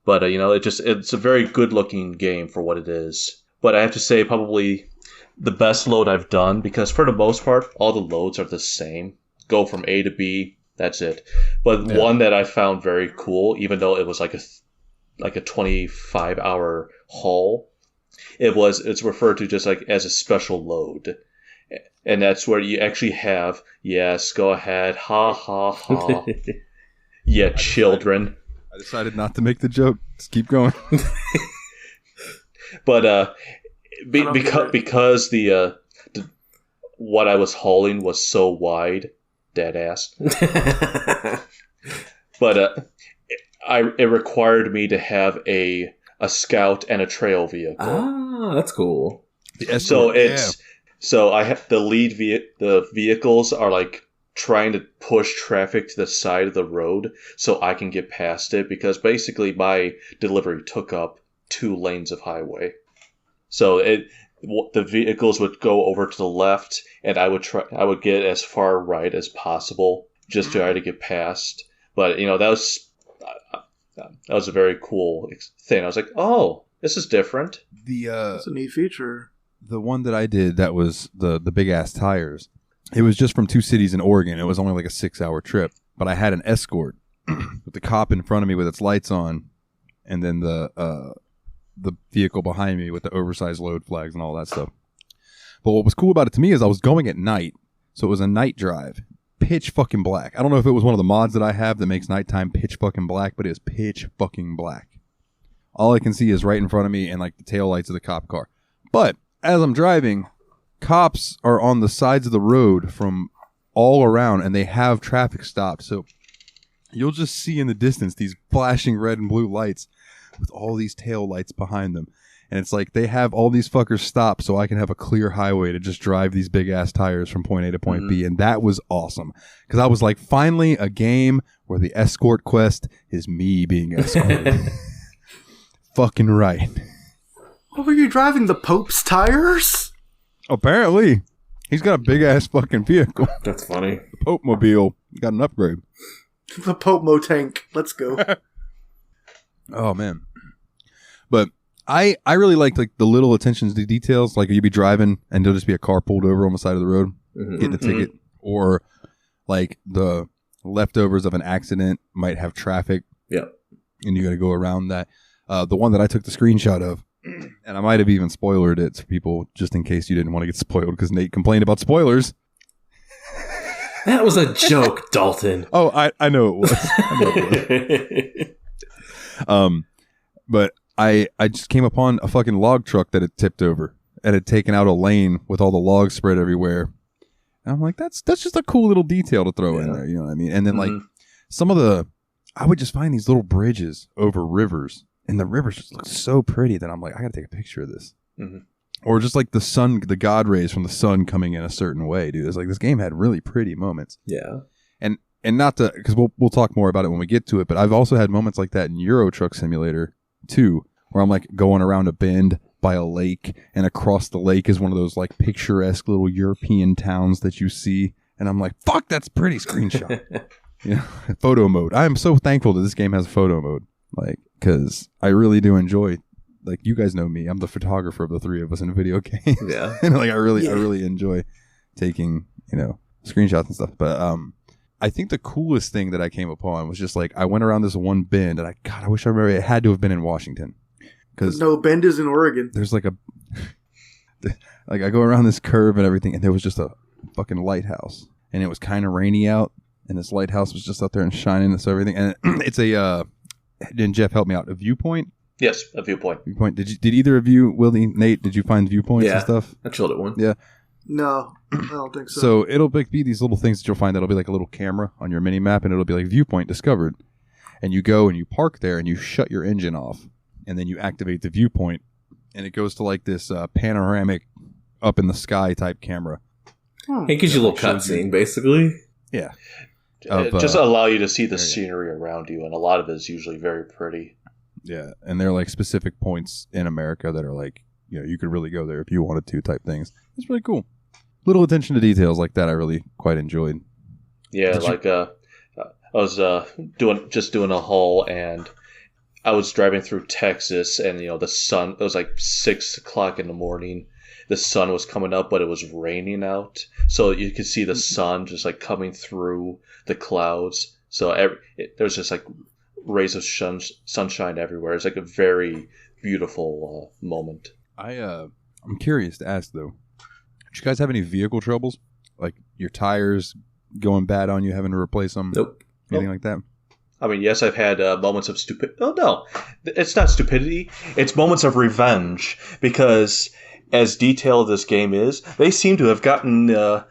but it's a very good looking game for what it is. But I have to say, probably the best load I've done, because for the most part, all the loads are the same. Go from A to B, that's it. But one that I found very cool, even though it was like a 25-hour haul, it's referred to just like as a special load. And that's where you actually have, yes, go ahead, ha, ha, ha. Yeah, children. I decided not to make the joke. Just keep going. But because what I was hauling was so wide, dead ass. But it required me to have a scout and a trail vehicle. Ah, that's cool. So I have the vehicles are like trying to push traffic to the side of the road so I can get past it, because basically my delivery took up 2 lanes of highway. So the vehicles would go over to the left, and I would get as far right as possible just to try to get past. But that was a very cool thing. I was like, oh, this is different. That's a neat feature. The one that I did that was the big ass tires. It was just from 2 cities in Oregon. It was only like a 6-hour trip, but I had an escort with the cop in front of me with its lights on, and then the vehicle behind me with the oversized load flags and all that stuff. But what was cool about it to me is I was going at night, so it was a night drive, pitch fucking black. I don't know if it was one of the mods that I have that makes nighttime pitch fucking black, but it was pitch fucking black. All I can see is right in front of me and like the taillights of the cop car. But as I'm driving, cops are on the sides of the road from all around, and they have traffic stopped. So you'll just see in the distance these flashing red and blue lights with all these tail lights behind them. And it's like they have all these fuckers stopped so I can have a clear highway to just drive these big ass tires from point A to point B. And that was awesome. Because I was like, finally a game where the escort quest is me being escorted. Fucking right. What were you driving? The Pope's tires? Apparently. He's got a big ass fucking vehicle. That's funny. The Pope Mobile got an upgrade. The Pope Mo tank. Let's go. Oh man. But I really liked like the little attentions to details. Like you'd be driving and there'll just be a car pulled over on the side of the road, getting a ticket, or like the leftovers of an accident might have traffic. Yeah. And you got to go around that. The one that I took the screenshot of, and I might have even spoiled it for people just in case you didn't want to get spoiled because Nate complained about spoilers. That was a joke, Dalton. Oh, I know it was. I know it was. But I just came upon a fucking log truck that had tipped over and had taken out a lane with all the logs spread everywhere. And I'm like, that's just a cool little detail to throw in there. You know what I mean? And then like I would just find these little bridges over rivers, and the rivers just look so pretty that I'm like, I gotta take a picture of this. Or just like the sun, the God rays from the sun coming in a certain way, dude. It's like this game had really pretty moments. Yeah. And not to, because we'll talk more about it when we get to it, but I've also had moments like that in Euro Truck Simulator 2, where I'm like going around a bend by a lake, and across the lake is one of those like picturesque little European towns that you see, and I'm like, fuck, that's a pretty screenshot. Photo mode. I am so thankful that this game has photo mode, like, because I really do enjoy. Like, you guys know me, I'm the photographer of the 3 of us in video games. Yeah. And like I really enjoy taking screenshots and stuff. But I think the coolest thing that I came upon was just like I went around this one bend, and I wish I remember, it had to have been in Washington. Because no, Bend is in Oregon. There's like like I go around this curve and everything, and there was just a fucking lighthouse, and it was kind of rainy out, and this lighthouse was just out there and shining and so everything. And it's and Jeff, help me out, a viewpoint. Yes, a viewpoint. Did either of you, Willie, Nate, did you find viewpoints and stuff? I chilled at one. Yeah. No, I don't think so. So it'll be these little things that you'll find that'll be like a little camera on your mini map, and it'll be like viewpoint discovered. And you go and you park there and you shut your engine off, and then you activate the viewpoint, and it goes to like this panoramic up in the sky type camera. It gives you a little cutscene, basically. Yeah. Just allow you to see the scenery around you, and a lot of it is usually very pretty. Yeah, and they're like specific points in America that are like, you could really go there if you wanted to type things. It's really cool. Little attention to details like that I really quite enjoyed. Yeah, I was doing a haul, and I was driving through Texas, and the sun, it was like 6 o'clock in the morning. The sun was coming up, but it was raining out. So you could see the sun just like coming through the clouds. So there's just like rays of sunshine everywhere. It's like a very beautiful moment. I'm curious to ask though, did you guys have any vehicle troubles? Like your tires going bad on you, having to replace them? Nope. Anything like that? I mean, yes, I've had moments of stupidity. Oh, no. It's not stupidity. It's moments of revenge, because as detailed as this game is, they seem to have gotten the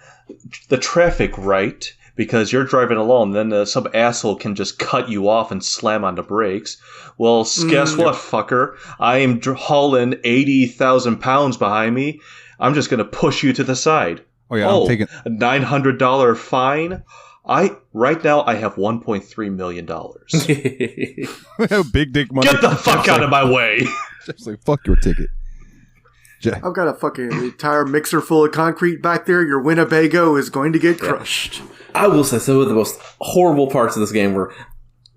traffic right, because you're driving along, and then some asshole can just cut you off and slam on the brakes. Well, guess what, fucker? I am hauling 80,000 pounds behind me. I'm just going to push you to the side. Oh, yeah, I'm taking a $900 fine. Right now I have $1.3 million. Big dick money. Get the fuck out of my way. Just like, fuck your ticket. I've got a fucking entire mixer full of concrete back there. Your Winnebago is going to get crushed. I will say some of the most horrible parts of this game were,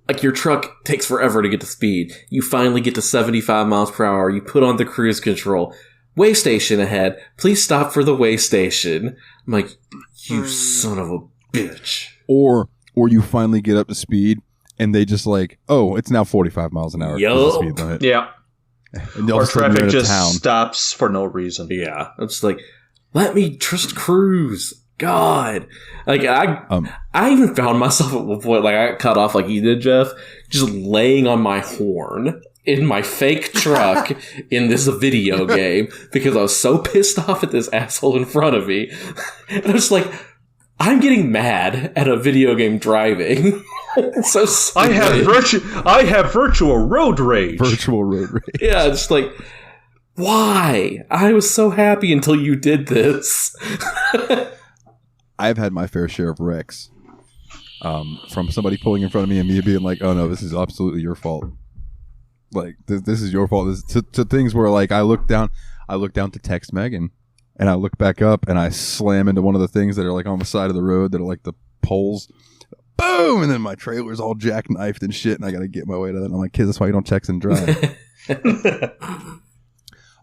like, your truck takes forever to get to speed. You finally get to 75 miles per hour. You put on the cruise control. Way station ahead. Please stop for the way station. I'm like, you son of a bitch. Or you finally get up to speed, and they just like, oh, it's now 45 miles an hour. Yup. Yeah. And or traffic just stops for no reason. Yeah. I'm just like, let me just cruise. God. Like, I even found myself at one point, like, I got cut off like you did, Jeff, just laying on my horn in my fake truck in this video game because I was so pissed off at this asshole in front of me. And I was like, I'm getting mad at a video game driving. It's so stupid. I have virtual road rage. Virtual road rage. Yeah, it's like, why? I was so happy until you did this. I've had my fair share of wrecks from somebody pulling in front of me and me being like, oh no, this is absolutely your fault. Like, this is your fault. To things where, like, I look down to text Megan, and I look back up and I slam into one of the things that are like on the side of the road that are like the poles. Boom! And then my trailer's all jackknifed and shit, and I gotta get my way to that. And I'm like, kids, that's why you don't text and drive.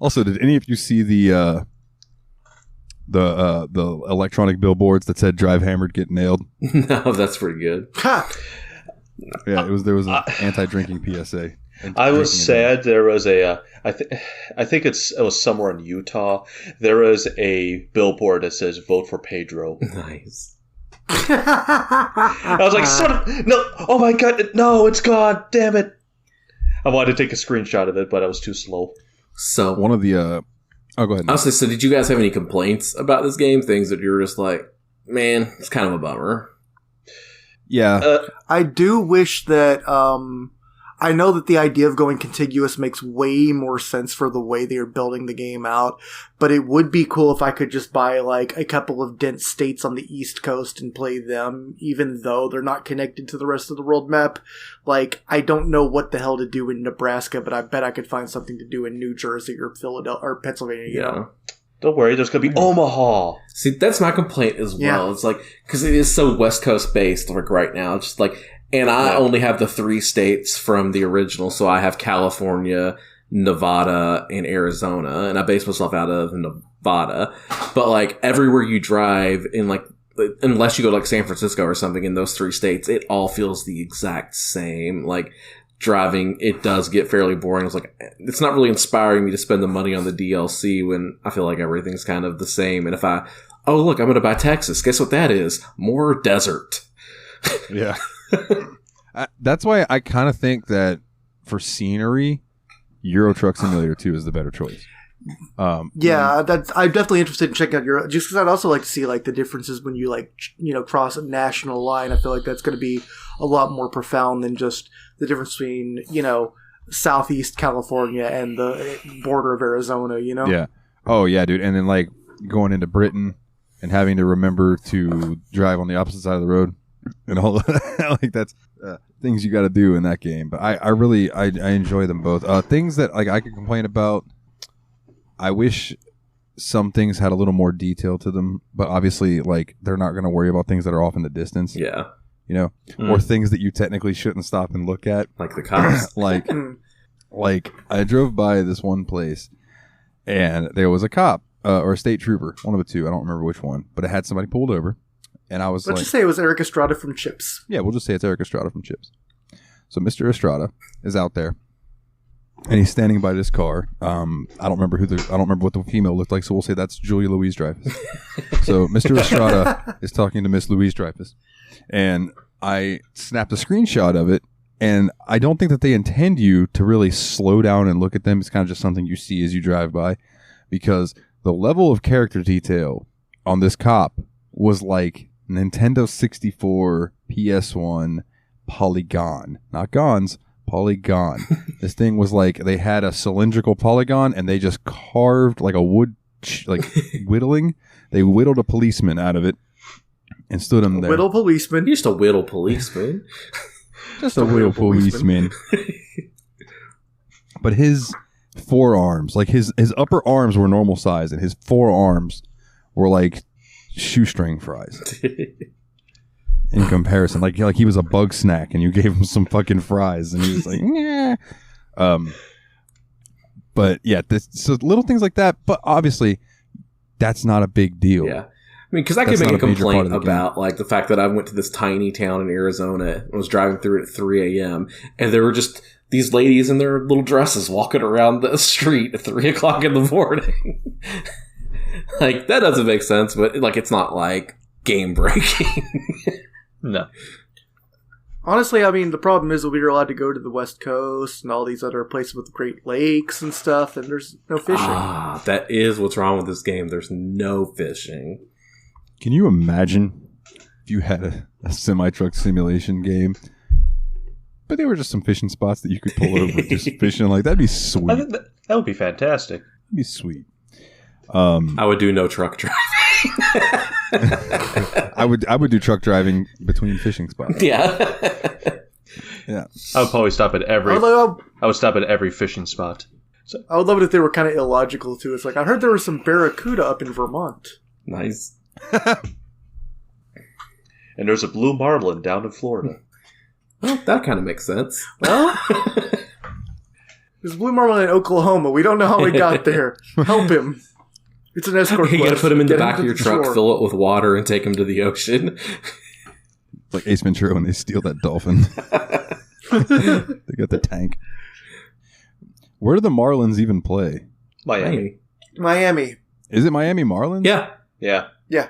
Also, did any of you see the electronic billboards that said "Drive hammered, get nailed"? No, that's pretty good. Yeah, there was an anti-drinking PSA. I was sad. There was a I think it was somewhere in Utah. There was a billboard that says "Vote for Pedro." Nice. I was like, no! Oh my god, no! It's gone! Damn it! I wanted to take a screenshot of it, but I was too slow. So one of the oh, go ahead. Honestly, so did you guys have any complaints about this game? Things that you were just like, man, it's kind of a bummer. Yeah, I do wish that. I know that the idea of going contiguous makes way more sense for the way they are building the game out, but it would be cool if I could just buy like a couple of dense states on the East Coast and play them, even though they're not connected to the rest of the world map. Like, I don't know what the hell to do in Nebraska, but I bet I could find something to do in New Jersey or Philadelphia or Pennsylvania. You know? Don't worry, there's going to be Omaha. See, that's my complaint as well. Yeah. It's like, because it is so West Coast based, like right now. It's just like, and I only have the 3 states from the original, so I have California, Nevada, and Arizona, and I base myself out of Nevada. But like everywhere you drive in, like, unless you go to like San Francisco or something in those 3 states, it all feels the exact same. Like, driving, it does get fairly boring. It's like, it's not really inspiring me to spend the money on the DLC when I feel like everything's kind of the same. And if oh look, I'm going to buy Texas. Guess what that is? More desert. Yeah. That's why I kind of think that for scenery, Euro Truck Simulator 2 is the better choice. I'm definitely interested in checking out Euro, just because I'd also like to see like the differences when you like cross a national line. I feel like that's going to be a lot more profound than just the difference between Southeast California and the border of Arizona. Yeah. Oh yeah, dude. And then like going into Britain and having to remember to drive on the opposite side of the road. And all that. Like, that's things you got to do in that game. But I really enjoy them both. Things that like I could complain about. I wish some things had a little more detail to them, but obviously, like, they're not going to worry about things that are off in the distance. Yeah, or things that you technically shouldn't stop and look at, like the cops. like I drove by this one place, and there was a cop or a state trooper, one of the two. I don't remember which one, but it had somebody pulled over. And I was Let's just say it was Eric Estrada from Chips. Yeah, we'll just say it's Eric Estrada from Chips. So Mr. Estrada is out there, and he's standing by this car. I don't remember what the female looked like, so we'll say that's Julia Louise Dreyfus. So Mr. Estrada is talking to Miss Louise Dreyfus, and I snapped a screenshot of it. And I don't think that they intend you to really slow down and look at them. It's kind of just something you see as you drive by, because the level of character detail on this cop was like Nintendo 64, PS1, Polygon. Not Gons, Polygon. This thing was like, they had a cylindrical polygon and they just carved like a wood, whittling. They whittled a policeman out of it and stood him there. Whittle policeman. You used to whittle policeman. Just a whittle policeman. But his forearms, like his upper arms were normal size and his forearms were like shoestring fries in comparison. Like he was a bug snack and you gave him some fucking fries and he was like, nah. But yeah, so little things like that. But obviously, that's not a big deal. Yeah. I mean, because I could make a complaint about like the fact that I went to this tiny town in Arizona and was driving through it at 3 a.m. and there were just these ladies in their little dresses walking around the street at 3 o'clock in the morning. Like, that doesn't make sense, but like, it's not like game breaking. No. Honestly, I mean, the problem is that we were allowed to go to the West Coast and all these other places with Great Lakes and stuff, and there's no fishing. That is what's wrong with this game. There's no fishing. Can you imagine if you had a semi-truck simulation game, but there were just some fishing spots that you could pull over just fishing? Like, that'd be sweet. I think that would be fantastic. That'd be sweet. I would do no truck driving. I would do truck driving between fishing spots. Yeah. Yeah. I would probably stop at every. I would stop at every fishing spot. So. I would love it if they were kind of illogical too. It's like, I heard there was some barracuda up in Vermont. Nice. And there's a blue marlin down in Florida. Well, that kind of makes sense. Well, there's blue marlin in Oklahoma. We don't know how he got there. Help him. It's an escort. You gotta put him in the back of your truck, shore. fill it with water, and take him to the ocean. Like Ace Ventura when they steal that dolphin. They got the tank. Where do the Marlins even play? Miami. Is it Miami Marlins? Yeah. Yeah. Yeah.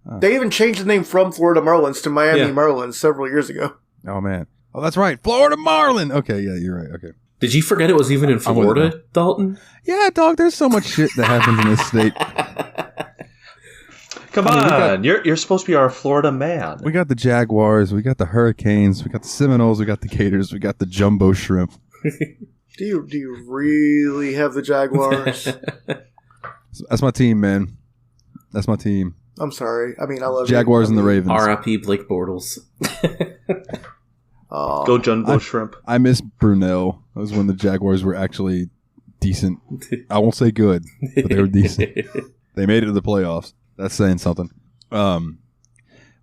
Oh. They even changed the name from Florida Marlins to Miami Yeah. Marlins several years ago. Oh, man. Oh, that's right. Florida Marlin. Okay, yeah, you're right. Okay. Did you forget it was even in Florida, Dalton? Yeah, dog, there's so much shit that happens in this state. Come on. You're supposed to be our Florida man. We got the Jaguars, we got the Hurricanes, we got the Seminoles, we got the Gators, we got the Jumbo Shrimp. Do you really have the Jaguars? That's my team, man. That's my team. I'm sorry. I mean, I love Jaguars and the Ravens. R.I.P. Blake Bortles. Go Jumbo Shrimp. I miss Brunel. That was when the Jaguars were actually decent. I won't say good, but they were decent. They made it to the playoffs. That's saying something. But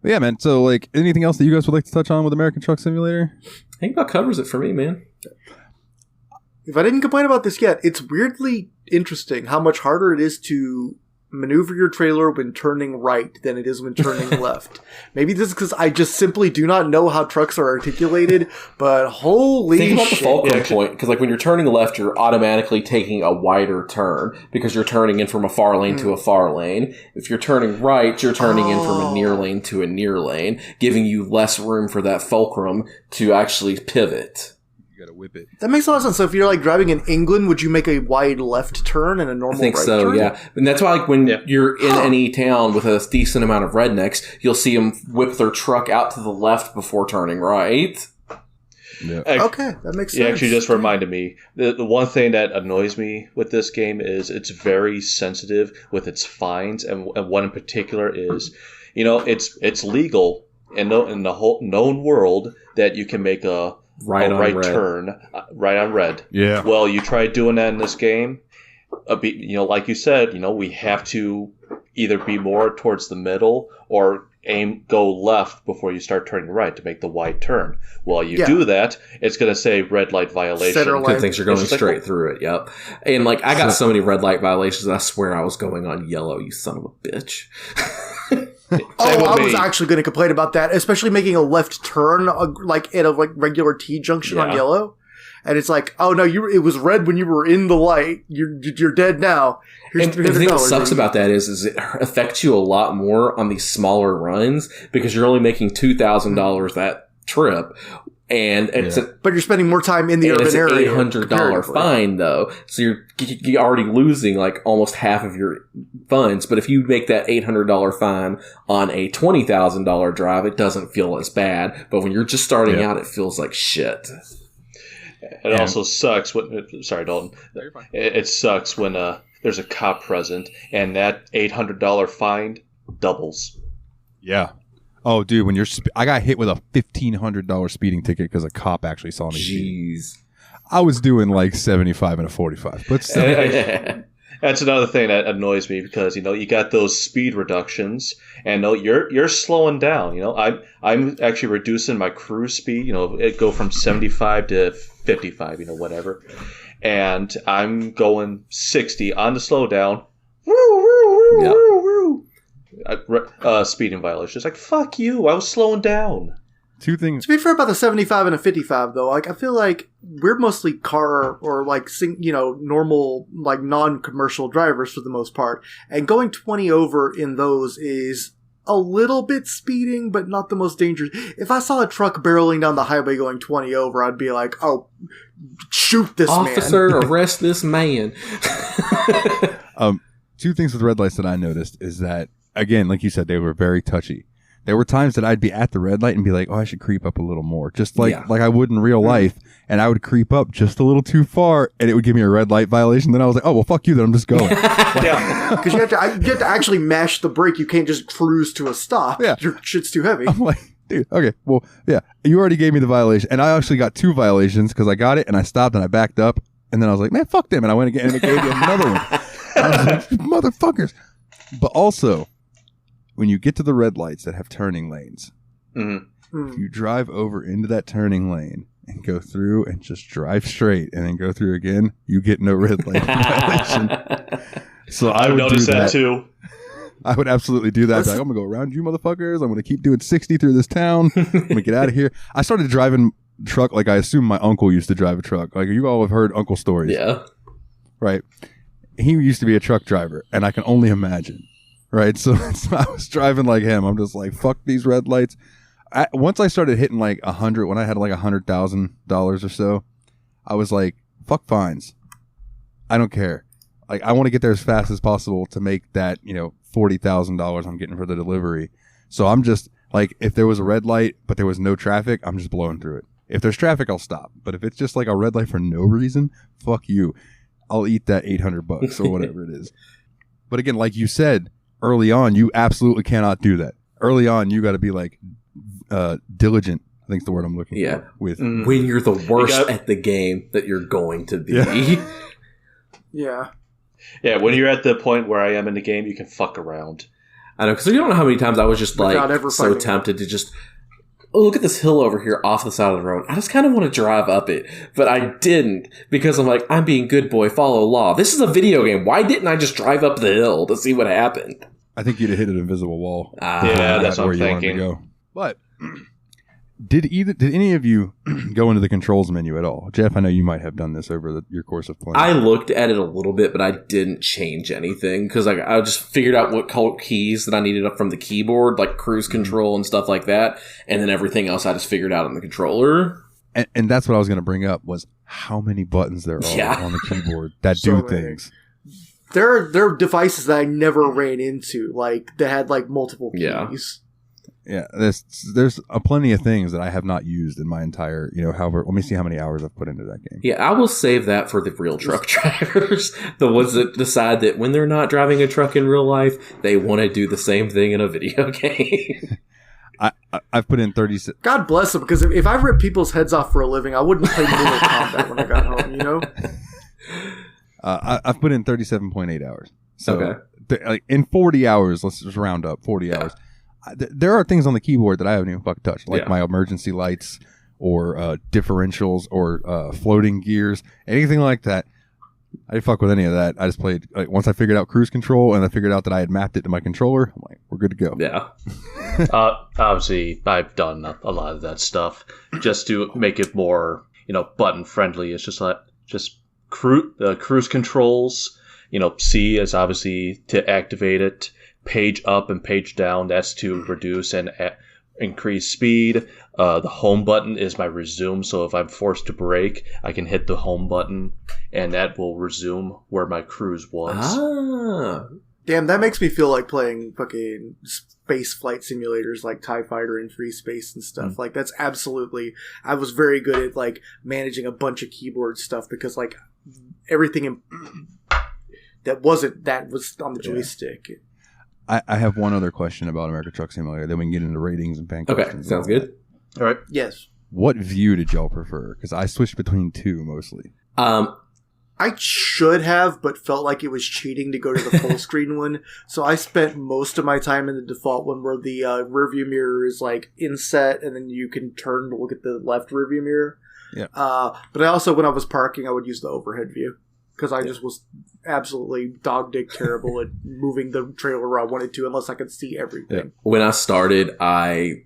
yeah, man. So, like, anything else that you guys would like to touch on with American Truck Simulator? I think that covers it for me, man. If I didn't complain about this yet, it's weirdly interesting how much harder it is to maneuver your trailer when turning right than it is when turning left. Maybe this is because I just simply do not know how trucks are articulated, but holy Think about the shit. fulcrum point, because like when you're turning left, you're automatically taking a wider turn because you're turning in from a far lane to a far lane. If you're turning right, you're turning in from a near lane to a near lane, giving you less room for that fulcrum to actually pivot. You gotta whip it. That makes a lot of sense. So if you're like driving in England, would you make a wide left turn and a normal I think right so, turn? yeah. And that's why, like, when you're in any town with a decent amount of rednecks, you'll see them whip their truck out to the left before turning right. Yeah. Okay, that makes sense. You actually just reminded me. The one thing that annoys me with this game is it's very sensitive with its fines, and one in particular is, it's legal in the whole known world that you can make a right turn right on red. Yeah. Well, you try doing that in this game. Like you said, we have to either be more towards the middle or go left before you start turning right to make the wide turn. Well, you do that, it's going to say red light violation. Center line. Good things you're going straight through it. Yep. And like I got so many red light violations. I swear I was going on yellow. You son of a bitch. I was actually going to complain about that, especially making a left turn, like at a regular T junction on yellow, and it's like, oh no, it was red when you were in the light. You're dead now. And the thing that sucks about that is it affects you a lot more on these smaller runs because you're only making $2,000 that trip. And it's but you're spending more time in the urban it's area. An $800 fine, though. So you're already losing like almost half of your funds. But if you make that $800 fine on a $20,000 drive, it doesn't feel as bad. But when you're just starting out, it feels like shit. It also sucks when. Sorry, Dalton. It sucks when there's a cop present and that $800 fine doubles. Yeah. Oh, dude, when I got hit with a $1,500 speeding ticket because a cop actually saw me. Jeez. I was doing like 75 and a 45, but still. That's another thing that annoys me because you got those speed reductions and you're slowing down. I'm actually reducing my cruise speed. It go from 75 to 55. Whatever, and I'm going 60 on the slowdown. Woo woo woo woo woo. Speeding violations. Like, fuck you, I was slowing down. Two things. To be fair about the 75 and a 55, though, like I feel like we're mostly car or like normal like non-commercial drivers for the most part, and going 20 over in those is a little bit speeding, but not the most dangerous. If I saw a truck barreling down the highway going 20 over, I'd be like, "Oh, shoot this officer, man. arrest this man." Two things with red lights that I noticed is that, again, like you said, they were very touchy. There were times that I'd be at the red light and be like, "Oh, I should creep up a little more," just like I would in real life, and I would creep up just a little too far, and it would give me a red light violation. Then I was like, "Oh, well, fuck you. Then I'm just going." Because you have to actually mash the brake. You can't just cruise to a stop. Yeah. Your shit's too heavy. I'm like, dude, okay, well, yeah, you already gave me the violation, and I actually got 2 violations because I got it and I stopped and I backed up, and then I was like, "Man, fuck them," and I went again and it gave me another one. I was like, "Motherfuckers!" But also, when you get to the red lights that have turning lanes, if you drive over into that turning lane and go through and just drive straight and then go through again, you get no red light violation. So I've noticed that too. I would absolutely do that. Like, I'm gonna go around you motherfuckers. I'm gonna keep doing 60 through this town. I'm gonna get out of here. I started driving truck like I assume my uncle used to drive a truck. Like, you all have heard uncle stories. Yeah. Right. He used to be a truck driver, and I can only imagine. Right. So I was driving like him. I'm just like, fuck these red lights. Once I started hitting like 100, when I had like $100,000 or so, I was like, fuck fines. I don't care. Like, I want to get there as fast as possible to make that, $40,000 I'm getting for the delivery. So I'm just like, if there was a red light, but there was no traffic, I'm just blowing through it. If there's traffic, I'll stop. But if it's just like a red light for no reason, fuck you. I'll eat that $800 or whatever it is. But again, like you said, early on, you absolutely cannot do that. Early on, you got to be like diligent. I think is the word I'm looking for. With when you're the worst at the game that you're going to be. Yeah. Yeah, when you're at the point where I am in the game, you can fuck around. I know, because you don't know how many times I was just like so tempted to just, look at this hill over here off the side of the road. I just kind of want to drive up it, but I didn't because I'm like, I'm being good boy, follow law. This is a video game. Why didn't I just drive up the hill to see what happened? I think you'd have hit an invisible wall. Yeah, that's what I'm thinking. Go. But did any of you go into the controls menu at all? Jeff, I know you might have done this over your course of playing. I looked at it a little bit, but I didn't change anything because I just figured out what color keys that I needed up from the keyboard, like cruise control and stuff like that, and then everything else I just figured out on the controller. And that's what I was going to bring up was how many buttons there are on the keyboard that do things. There are devices that I never ran into, like that had like multiple keys. Yeah, there's plenty of things that I have not used in my entire, however, let me see how many hours I've put into that game. Yeah, I will save that for the real truck drivers, the ones that decide that when they're not driving a truck in real life, they want to do the same thing in a video game. I've put in 30. God bless them, because if I ripped people's heads off for a living, I wouldn't play Mortal Kombat when I got home, I've put in 37.8 hours. So in 40 hours, let's just round up 40 hours. There are things on the keyboard that I haven't even fucking touched, like my emergency lights or differentials or floating gears, anything like that. I didn't fuck with any of that. I just played, once I figured out cruise control and I figured out that I had mapped it to my controller, I'm like, we're good to go. Yeah. Obviously, I've done a lot of that stuff just to make it more, button friendly. It's just like, cruise controls, C is obviously to activate it. Page up and page down, that's to reduce, and increase speed. The home button is my resume, so if I'm forced to brake, I can hit the home button, and that will resume where my cruise was. Ah. Damn, that makes me feel like playing fucking space flight simulators like TIE Fighter and Free Space and stuff. Like, that's absolutely... I was very good at, like, managing a bunch of keyboard stuff because, like, everything that was on the joystick. I have one other question about America Truck Simulator. Then we can get into ratings and fan Okay, questions. sounds good. All right. Yes. What view did y'all prefer? Because I switched between two mostly. I should have, but felt like it was cheating to go to the full screen one. So I spent most of my time in the default one where the rearview mirror is like inset and then you can turn to look at the left rearview mirror. Yeah. But I also, when I was parking, I would use the overhead view because I just was absolutely dog dick terrible at moving the trailer where I wanted to unless I could see everything. When I started, I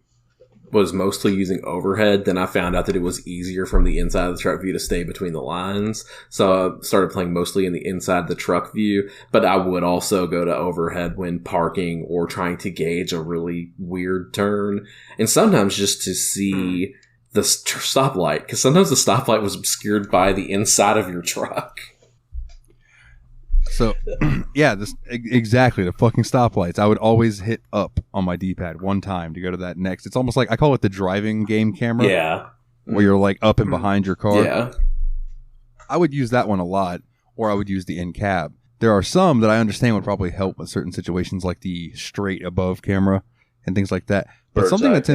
was mostly using overhead. Then I found out that it was easier from the inside of the truck view to stay between the lines. So I started playing mostly in the inside of the truck view, but I would also go to overhead when parking or trying to gauge a really weird turn. And sometimes just to see the stoplight, because sometimes the stoplight was obscured by the inside of your truck. So, yeah, exactly, the fucking stoplights. I would always hit up on my D-pad one time to go to that next. It's almost like, I call it the driving game camera. Yeah. Where you're like up and behind your car. Yeah. I would use that one a lot, or I would use the in-cab. There are some that I understand would probably help with certain situations, like the straight above camera and things like that. But something that's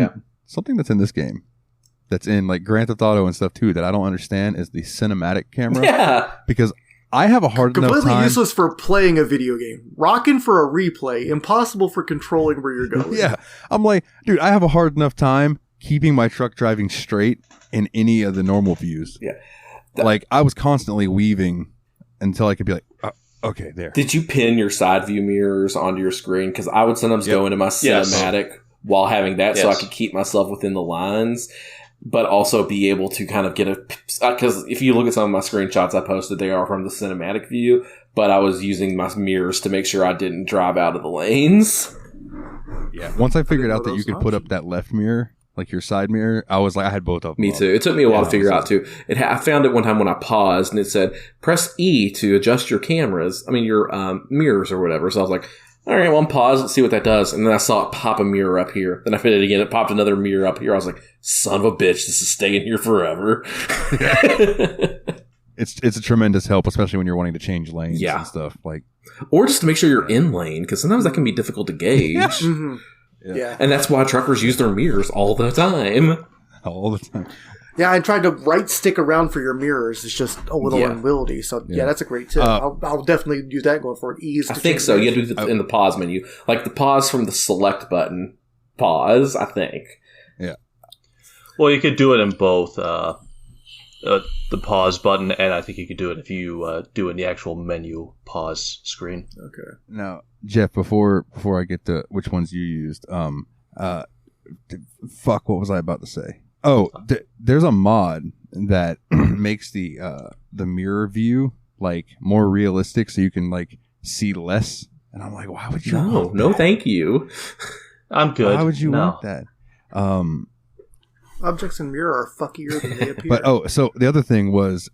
in this game, that's in like Grand Theft Auto and stuff too, that I don't understand is the cinematic camera. Yeah. Because I have a hard enough time. Completely useless for playing a video game. Rocking for a replay. Impossible for controlling where you're going. Yeah. I'm like, dude, I have a hard enough time keeping my truck driving straight in any of the normal views. Yeah. Like, I was constantly weaving until I could be like, okay, there. Did you pin your side view mirrors onto your screen? Because I would sometimes go into my cinematic while having that so I could keep myself within the lines, but also be able to kind of get because if you look at some of my screenshots I posted, they are from the cinematic view, but I was using my mirrors to make sure I didn't drive out of the lanes. Yeah. Once I figured out that you could put up that left mirror, like your side mirror, I was like, I had both of them. Me too. It took me a while to figure out too. I found it one time when I paused and it said, press E to adjust your your mirrors or whatever. So I was like, all right, well, I'm paused. Let's see what that does. And then I saw it pop a mirror up here. Then I hit it again. It popped another mirror up here. I was like, son of a bitch, this is staying here forever. It's a tremendous help, especially when you're wanting to change lanes and stuff. Like, or just to make sure you're in lane, because sometimes that can be difficult to gauge. Mm-hmm. Yeah. And that's why truckers use their mirrors all the time. All the time. Yeah, I tried to right stick around for your mirrors. It's just a little unwieldy. So, yeah, that's a great tip. I'll definitely use that going forward. I think so. You have to do it in the pause menu. Like the pause from the select button. Pause, I think. Yeah. Well, you could do it in both the pause button, and I think you could do it if you do it in the actual menu pause screen. Okay. Now, Jeff, before I get to which ones you used, what was I about to say? Oh, there's a mod that makes the mirror view like more realistic, so you can like see less. And I'm like, why would you? No, thank you. I'm good. Why would you want that? Objects in mirror are fuckier than they appear. But so the other thing was,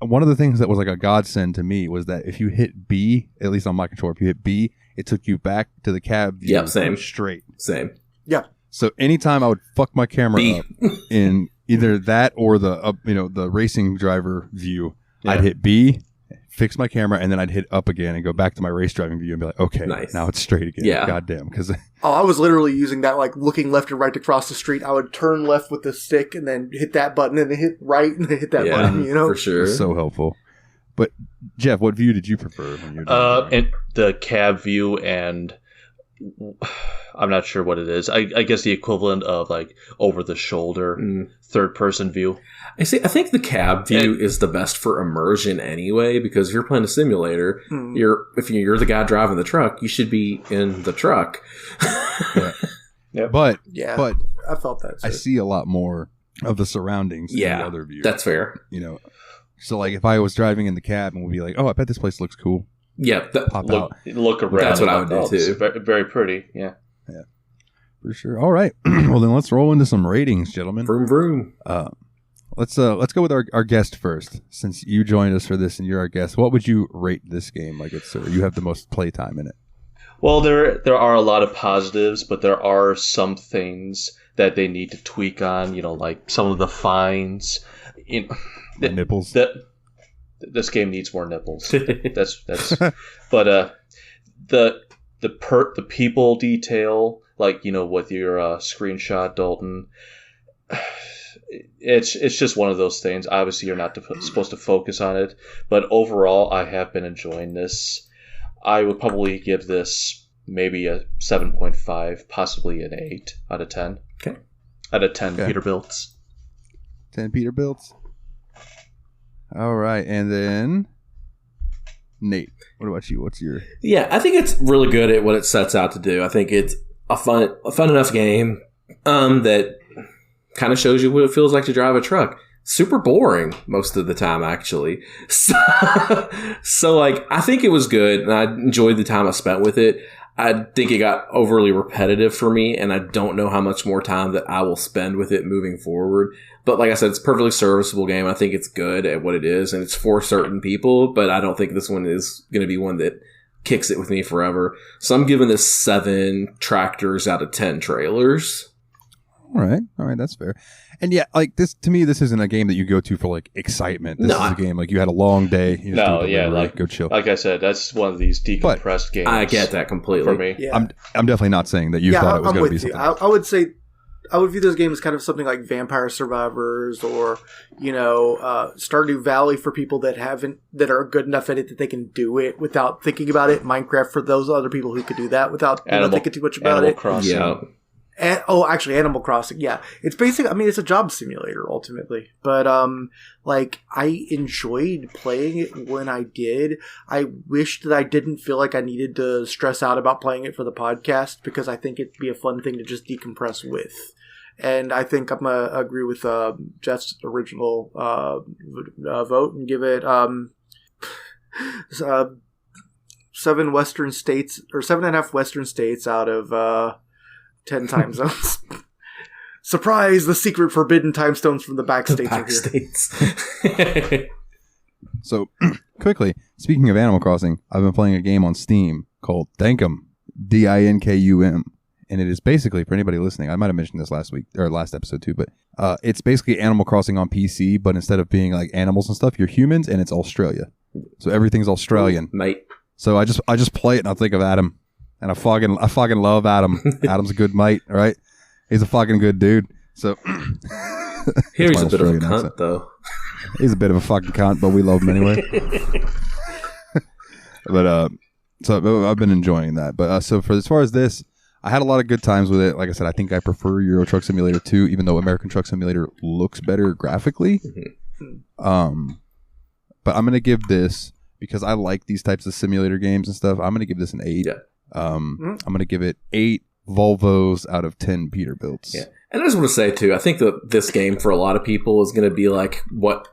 one of the things that was like a godsend to me was that if you hit B, at least on my controller, if you hit B, it took you back to the cab view. Yep, same. Straight. Same. Yeah. So anytime I would fuck my camera up in either that or the racing driver view, I'd hit B, fix my camera, and then I'd hit up again and go back to my race driving view and be like, okay, now it's straight again. Yeah. Goddamn. Because I was literally using that, like looking left and right to cross the street. I would turn left with the stick and then hit that button and then hit right and then hit that button, for sure. It's so helpful. But Jeff, what view did you prefer when you were doing and the cab view, and I'm not sure what it is. I guess the equivalent of like over the shoulder third person view. I think the cab view is the best for immersion anyway, because if you're playing a simulator, if you're the guy driving the truck, you should be in the truck. But I felt that too. I see a lot more of the surroundings in the other view. That's fair. So like if I was driving in the cab and would be like, oh, I bet this place looks cool. Yeah, pop out. Look around. That's what I would do too. Very, very pretty. Yeah. For sure. All right. Well, then let's roll into some ratings, gentlemen. Vroom vroom. Let's go with our guest first. Since you joined us for this and you're our guest, what would you rate this game like it's you have the most playtime in it? Well, there are a lot of positives, but there are some things that they need to tweak on. Like some of the fines. The nipples. This game needs more nipples. that's. But the people detail, like with your screenshot, Dalton. It's just one of those things. Obviously, you're not supposed to focus on it, but overall, I have been enjoying this. I would probably give this maybe a 7.5, possibly an 8 out of 10. Okay. Out of 10 Peterbilts. 10 Peterbilts. All right, and then Nate, what about you? What's your? Yeah, I think it's really good at what it sets out to do. I think it's a fun enough game that kind of shows you what it feels like to drive a truck. Super boring most of the time, actually. So like, I think it was good, and I enjoyed the time I spent with it. I think it got overly repetitive for me, and I don't know how much more time that I will spend with it moving forward. But like I said, it's a perfectly serviceable game. I think it's good at what it is, and it's for certain people, but I don't think this one is going to be one that kicks it with me forever. So I'm giving this 7 tractors out of 10 trailers. All right, that's fair. And yeah, like this to me, this isn't a game that you go to for like excitement. This is a game like you had a long day. You just go chill. Like I said, that's one of these decompressed games. I get that completely. For me, yeah. I'm definitely not saying that you thought it was going to be something. I would say I would view this game as kind of something like Vampire Survivors or Stardew Valley for people that are good enough at it that they can do it without thinking about it. Minecraft for those other people who could do that without thinking too much about it. Crossing. Yeah. Actually, Animal Crossing. Yeah, it's basically. I mean, it's a job simulator ultimately, but I enjoyed playing it when I did. I wish that I didn't feel like I needed to stress out about playing it for the podcast because I think it'd be a fun thing to just decompress with. And I think I'm gonna agree with Jeff's original vote and give it 7 Western states or 7.5 Western states out of 10 time zones. Surprise! The secret forbidden time stones from the back states are here. So, quickly, speaking of Animal Crossing, I've been playing a game on Steam called Dinkum, Dinkum, and it is basically, for anybody listening, I might have mentioned this last episode too, but it's basically Animal Crossing on PC, but instead of being like animals and stuff, you're humans, and it's Australia. So everything's Australian. Mate. So I just play it and I think of Adam. And I fucking love Adam. Adam's a good mate, right? He's a fucking good dude. So he's a bit of a cunt, though. He's a bit of a fucking cunt, but we love him anyway. But so I've been enjoying that. But so for as far as this, I had a lot of good times with it. Like I said, I think I prefer Euro Truck Simulator 2, even though American Truck Simulator looks better graphically. Mm-hmm. But I'm gonna give this, because I like these types of simulator games and stuff, I'm gonna give this an 8. Yeah. I'm going to give it 8 Volvos out of 10 Peterbilts. Yeah. And I just want to say, too, I think that this game for a lot of people is going to be like what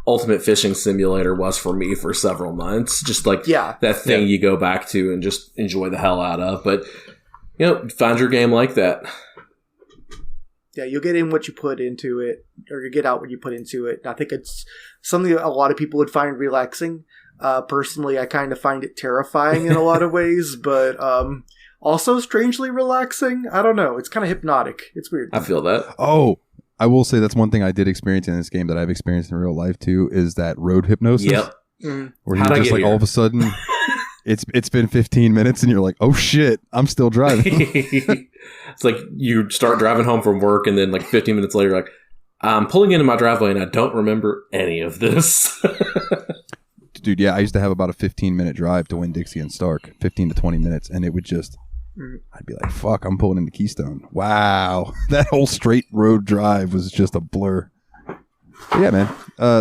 Ultimate Fishing Simulator was for me for several months. Just like that thing you go back to and just enjoy the hell out of. But, find your game like that. Yeah, you'll get in what you put into it, or you get out what you put into it. I think it's something that a lot of people would find relaxing. Personally, I kind of find it terrifying in a lot of ways, but also strangely relaxing. I don't know. It's kind of hypnotic. It's weird. I feel that. Oh, I will say that's one thing I did experience in this game that I've experienced in real life too, is that road hypnosis. Yep. Where you're just like all of a sudden, it's been 15 minutes and you're like, oh shit, I'm still driving. It's like you start driving home from work and then like 15 minutes later, you're like, I'm pulling into my driveway and I don't remember any of this. Dude, yeah, I used to have about a 15-minute drive to Winn-Dixie and Stark, 15 to 20 minutes, and it would just, I'd be like, fuck, I'm pulling into Keystone. Wow. That whole straight road drive was just a blur. But yeah, man.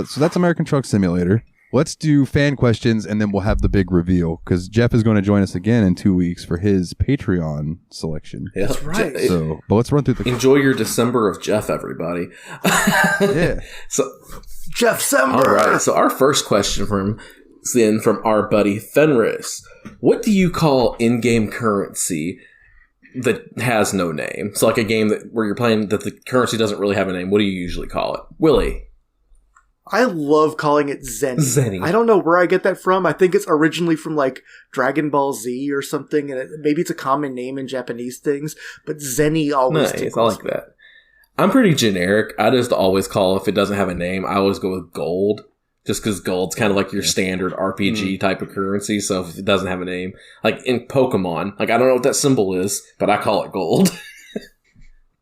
So that's American Truck Simulator. Let's do fan questions, and then we'll have the big reveal, because Jeff is going to join us again in 2 weeks for his Patreon selection. Yeah. That's right. So, but let's run through the... Enjoy your December of Jeff, everybody. Yeah. So... Jeff Sember. All right. So our first question from our buddy Fenris: what do you call in-game currency? that has no name. So like a game where you're playing that the currency doesn't really have a name. What do you usually call it? Willie. I love calling it Zenny. Zenny. I don't know where I get that from. I think it's originally from like Dragon Ball Z or something, and maybe it's a common name in Japanese things, but Zenny always Nice. I like that. I'm pretty generic. I just always call, if it doesn't have a name, I always go with gold. Just because gold's kind of like your standard RPG type of currency. So if it doesn't have a name, like in Pokemon, like I don't know what that symbol is, but I call it gold.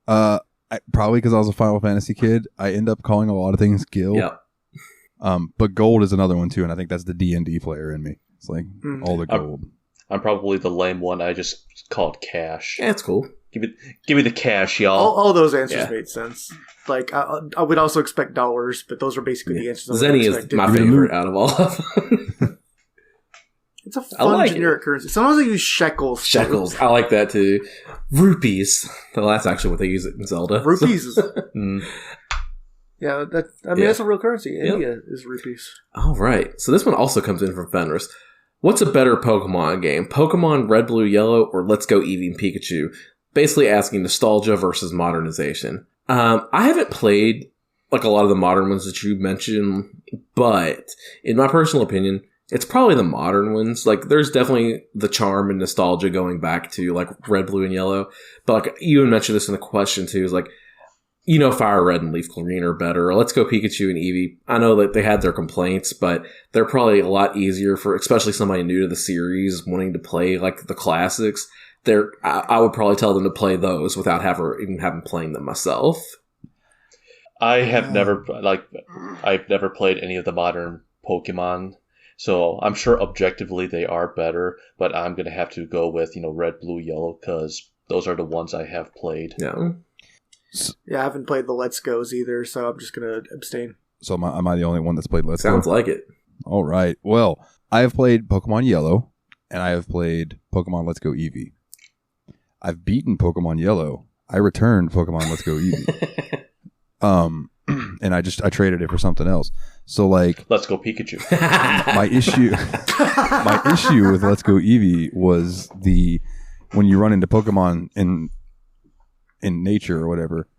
Probably because I was a Final Fantasy kid, I end up calling a lot of things Gil. Yeah. But gold is another one too, and I think that's the D&D player in me. It's like all the gold. I'm probably the lame one. I just call it cash. Yeah, it's cool. Give me the cash, y'all. All those answers made sense. Like I would also expect dollars, but those are basically the answers. Zenny is my favorite out of all of them. It's a fun generic currency. Sometimes they use shekels. Shekels. I like that too. Rupees. Well, that's actually what they use it in Zelda. Rupees is... Yeah, that's a real currency. India is rupees. All right. So this one also comes in from Fenris. What's a better Pokemon game? Pokemon Red, Blue, Yellow, or Let's Go Eevee and Pikachu? Basically asking nostalgia versus modernization. I haven't played like a lot of the modern ones that you mentioned, but in my personal opinion, it's probably the modern ones. Like, there's definitely the charm and nostalgia going back to like Red, Blue, and Yellow. But like you even mentioned this in the question too, is like, Fire Red and Leaf Green are better. Let's Go Pikachu and Eevee. I know that they had their complaints, but they're probably a lot easier for, especially somebody new to the series wanting to play like the classics. I would probably tell them to play those without even having playing them myself. I've never played any of the modern Pokemon, so I'm sure objectively they are better, but I'm going to have to go with, Red, Blue, Yellow, because those are the ones I have played. Yeah. Yeah, I haven't played the Let's Go's either, so I'm just going to abstain. So am I the only one that's played Let's Go? Sounds like it. All right. Well, I have played Pokemon Yellow, and I have played Pokemon Let's Go Eevee. I've beaten Pokemon Yellow. I returned Pokemon Let's Go Eevee. And I traded it for something else. So like, Let's Go Pikachu. my issue with Let's Go Eevee was when you run into Pokemon in nature or whatever,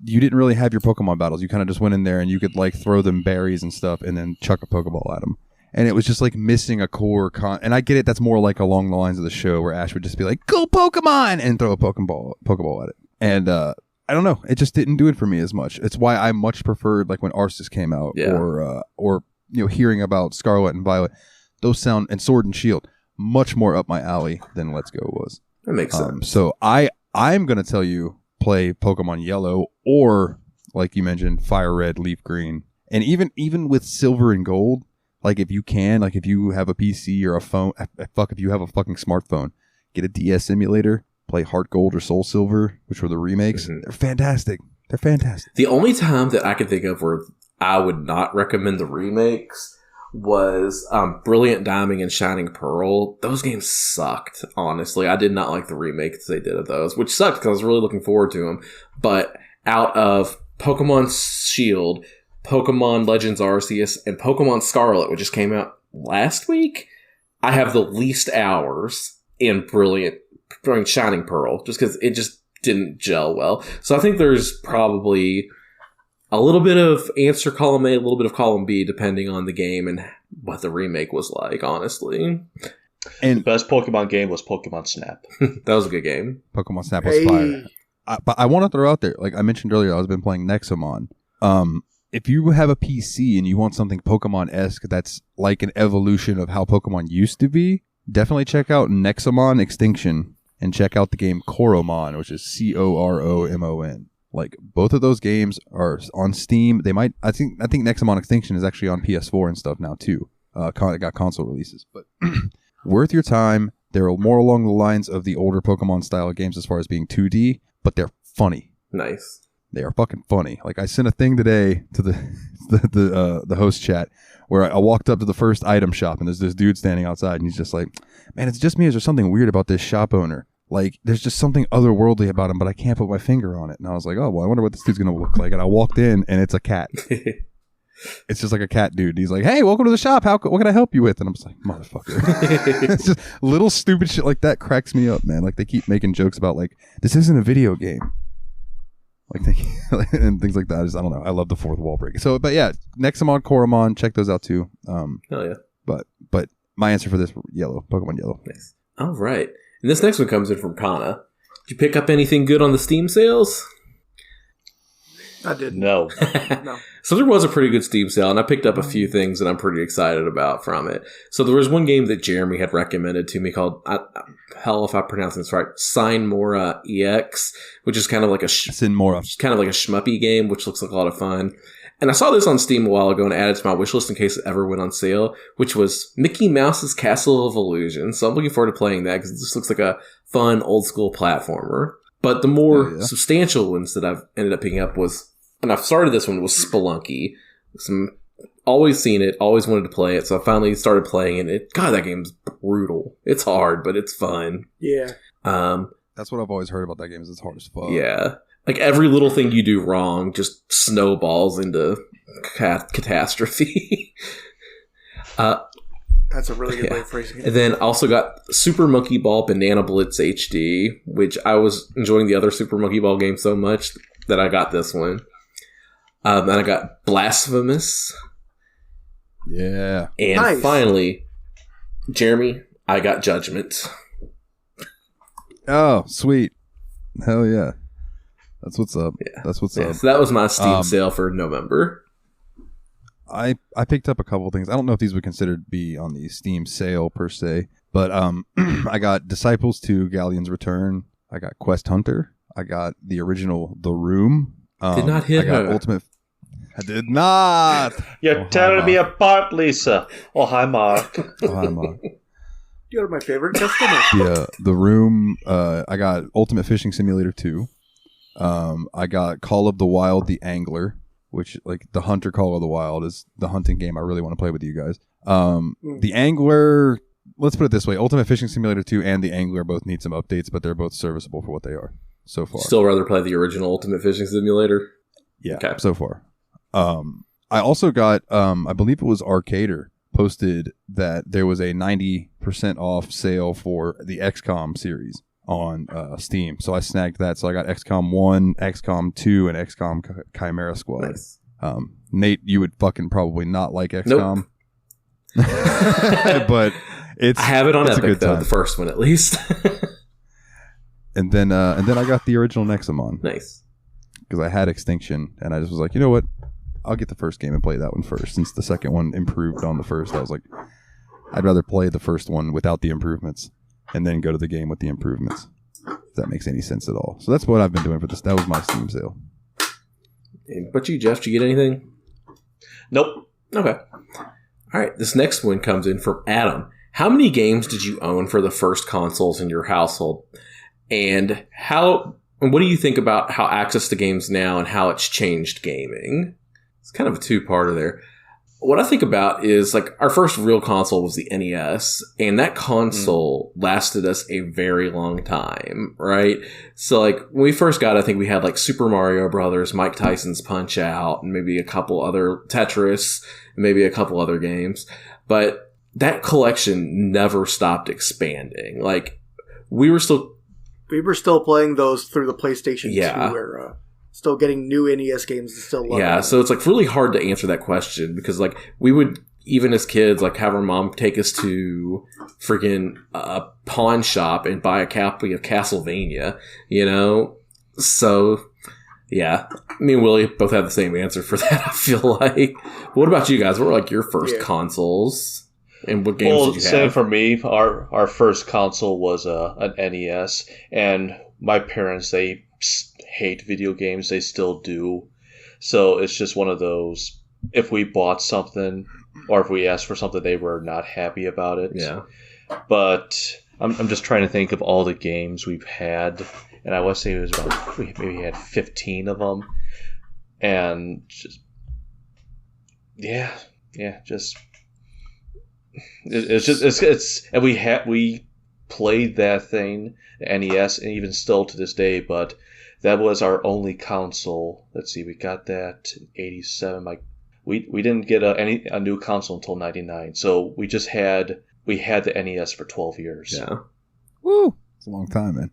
you didn't really have your Pokemon battles. You kind of just went in there and you could like throw them berries and stuff and then chuck a Pokeball at them. And it was just like missing a core and I get it, that's more like along the lines of the show where Ash would just be like, "Go Pokemon!" and throw a Pokeball at it. And I don't know, it just didn't do it for me as much. It's why I much preferred like when Arceus came out, or hearing about Scarlet and Violet. Those sound, and Sword and Shield, much more up my alley than Let's Go was. That makes sense. So I'm gonna tell you, play Pokemon Yellow, or like you mentioned, Fire Red, Leaf Green, and even with Silver and Gold. Like if you have a PC or a phone, if you have a fucking smartphone, get a DS emulator, play Heart Gold or Soul Silver, which were the remakes. Mm-hmm. They're fantastic. The only time that I can think of where I would not recommend the remakes was Brilliant Diamond and Shining Pearl. Those games sucked, honestly. I did not like the remakes they did of those, which sucked because I was really looking forward to them. But out of Pokemon Shield, Pokemon Legends Arceus, and Pokemon Scarlet, which just came out last week, I have the least hours in Shining Pearl, just because it just didn't gel well. So I think there's probably a little bit of answer column A, a little bit of column B, depending on the game and what the remake was like, honestly. And the best Pokemon game was Pokemon Snap. That was a good game. Pokemon Snap was fire. But I want to throw out there, like I mentioned earlier, I've been playing Nexomon. If you have a PC and you want something Pokemon-esque that's like an evolution of how Pokemon used to be, definitely check out Nexomon Extinction and check out the game Coromon, which is Coromon. Like both of those games are on Steam. I think Nexomon Extinction is actually on PS4 and stuff now too. It got console releases, but worth your time. They're more along the lines of the older Pokemon style games as far as being 2D, but they're funny. Nice. They are fucking funny. Like I sent a thing today to the host chat where I walked up to the first item shop and there's this dude standing outside and he's just like, "Man, it's just me. Is there something weird about this shop owner? Like there's just something otherworldly about him, but I can't put my finger on it." And I was like, "Oh, well, I wonder what this dude's going to look like." And I walked in and it's a cat. it's just like a cat dude. He's like, "Hey, welcome to the shop. What can I help you with?" And I'm just like, "Motherfucker!" It's just little stupid shit like that cracks me up, man. Like they keep making jokes about like this isn't a video game, like and things like that. I don't know. I love the fourth wall break. So, but yeah, Nexamon, Koromon, check those out too. Oh yeah. But my answer for this, Pokemon Yellow. Nice. All right. And this next one comes in from Kana. Did you pick up anything good on the Steam sales? I didn't. No. No. So there was a pretty good Steam sale, and I picked up a few things that I'm pretty excited about from it. So there was one game that Jeremy had recommended to me called, hell if I pronounce this right, Sinmora EX, which is kind of like a shmuppy game, which looks like a lot of fun. And I saw this on Steam a while ago and added to my wishlist in case it ever went on sale, which was Mickey Mouse's Castle of Illusion. So I'm looking forward to playing that because it just looks like a fun old school platformer. But the more substantial ones that I've ended up picking up was, and I've started this one, was Spelunky. Always seen it, always wanted to play it, so I finally started playing it. God, that game's brutal. It's hard, but it's fun. Yeah. That's what I've always heard about that game is it's hard as fuck. Yeah. Like every little thing you do wrong just snowballs into catastrophe. That's a really good way of phrasing it. And then also got Super Monkey Ball Banana Blitz HD, which I was enjoying the other Super Monkey Ball game so much that I got this one. And I got Blasphemous. Yeah. And finally, Jeremy, I got Judgment. Oh, sweet. Hell yeah. That's what's up. Yeah. That's what's up. So that was my Steam sale for November. I picked up a couple of things. I don't know if these would consider be on the Steam sale per se, but I got Disciples 2, Galleon's Return. I got Quest Hunter. I got the original The Room. Did not hit her. Ultimate. I did not. You're tearing me apart, Lisa. Oh, hi, Mark. Hi, Mark. You're my favorite customer. Yeah, The Room. I got Ultimate Fishing Simulator 2. I got Call of the Wild, The Angler, which like the Hunter Call of the Wild is the hunting game I really want to play with you guys. The Angler, let's put it this way, Ultimate Fishing Simulator 2 and The Angler both need some updates, but they're both serviceable for what they are so far. Still rather play the original Ultimate Fishing Simulator? Yeah, okay. So far. I also got, I believe it was Arcader, posted that there was a 90% off sale for the XCOM series on Steam. So I snagged that. So I got XCOM 1, XCOM 2, and XCOM Chimera Squad. Nice. Nate, you would fucking probably not like XCOM. Nope. But I have it on Epic, though, the first one at least. and then I got the original Nexamon. Nice. Because I had Extinction, and I just was like, you know what? I'll get the first game and play that one first. Since the second one improved on the first, I was like, I'd rather play the first one without the improvements and then go to the game with the improvements. If that makes any sense at all. So that's what I've been doing for this. That was my Steam sale. But you, Jeff, did you get anything? Nope. Okay. All right. This next one comes in from Adam. How many games did you own for the first consoles in your household? And what do you think about how access to games now and how it's changed gaming? It's kind of a two-parter there. What I think about is, like, our first real console was the NES, and that console lasted us a very long time, right? So, like, when we first got it, I think we had, like, Super Mario Brothers, Mike Tyson's Punch-Out, and maybe a couple other Tetris, and maybe a couple other games. But that collection never stopped expanding. Like, we were still playing those through the PlayStation 2 era. Still getting new NES games and still loving them. So it's like really hard to answer that question because like we would, even as kids, like have our mom take us to freaking a pawn shop and buy a copy of Castlevania, you know? So yeah, me and Willie both have the same answer for that, I feel like. But what about you guys? What were like your first consoles? And what games did you have? Same for me. Our first console was an NES, and my parents, they hate video games. They still do. So it's just one of those, if we bought something or if we asked for something, they were not happy about it. Yeah. But I'm just trying to think of all the games we've had, and I want to say it was about, we maybe had 15 of them. And just, and we played that thing, the NES, and even still to this day, but that was our only console. Let's see, we got that in 87. we didn't get a new console until '99, so we had the NES for 12 years. Yeah. Woo! It's a long time, man.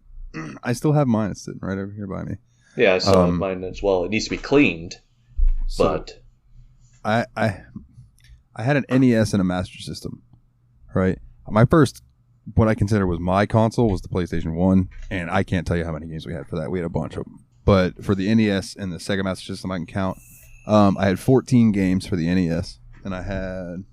I still have mine. It's sitting right over here by me. Yeah, I saw mine as well. It needs to be cleaned, but I had an NES and a Master System, right? My first, what I consider was my console, was the PlayStation 1, and I can't tell you how many games we had for that. We had a bunch of them. But for the NES and the Sega Master System, I can count. I had 14 games for the NES, and I had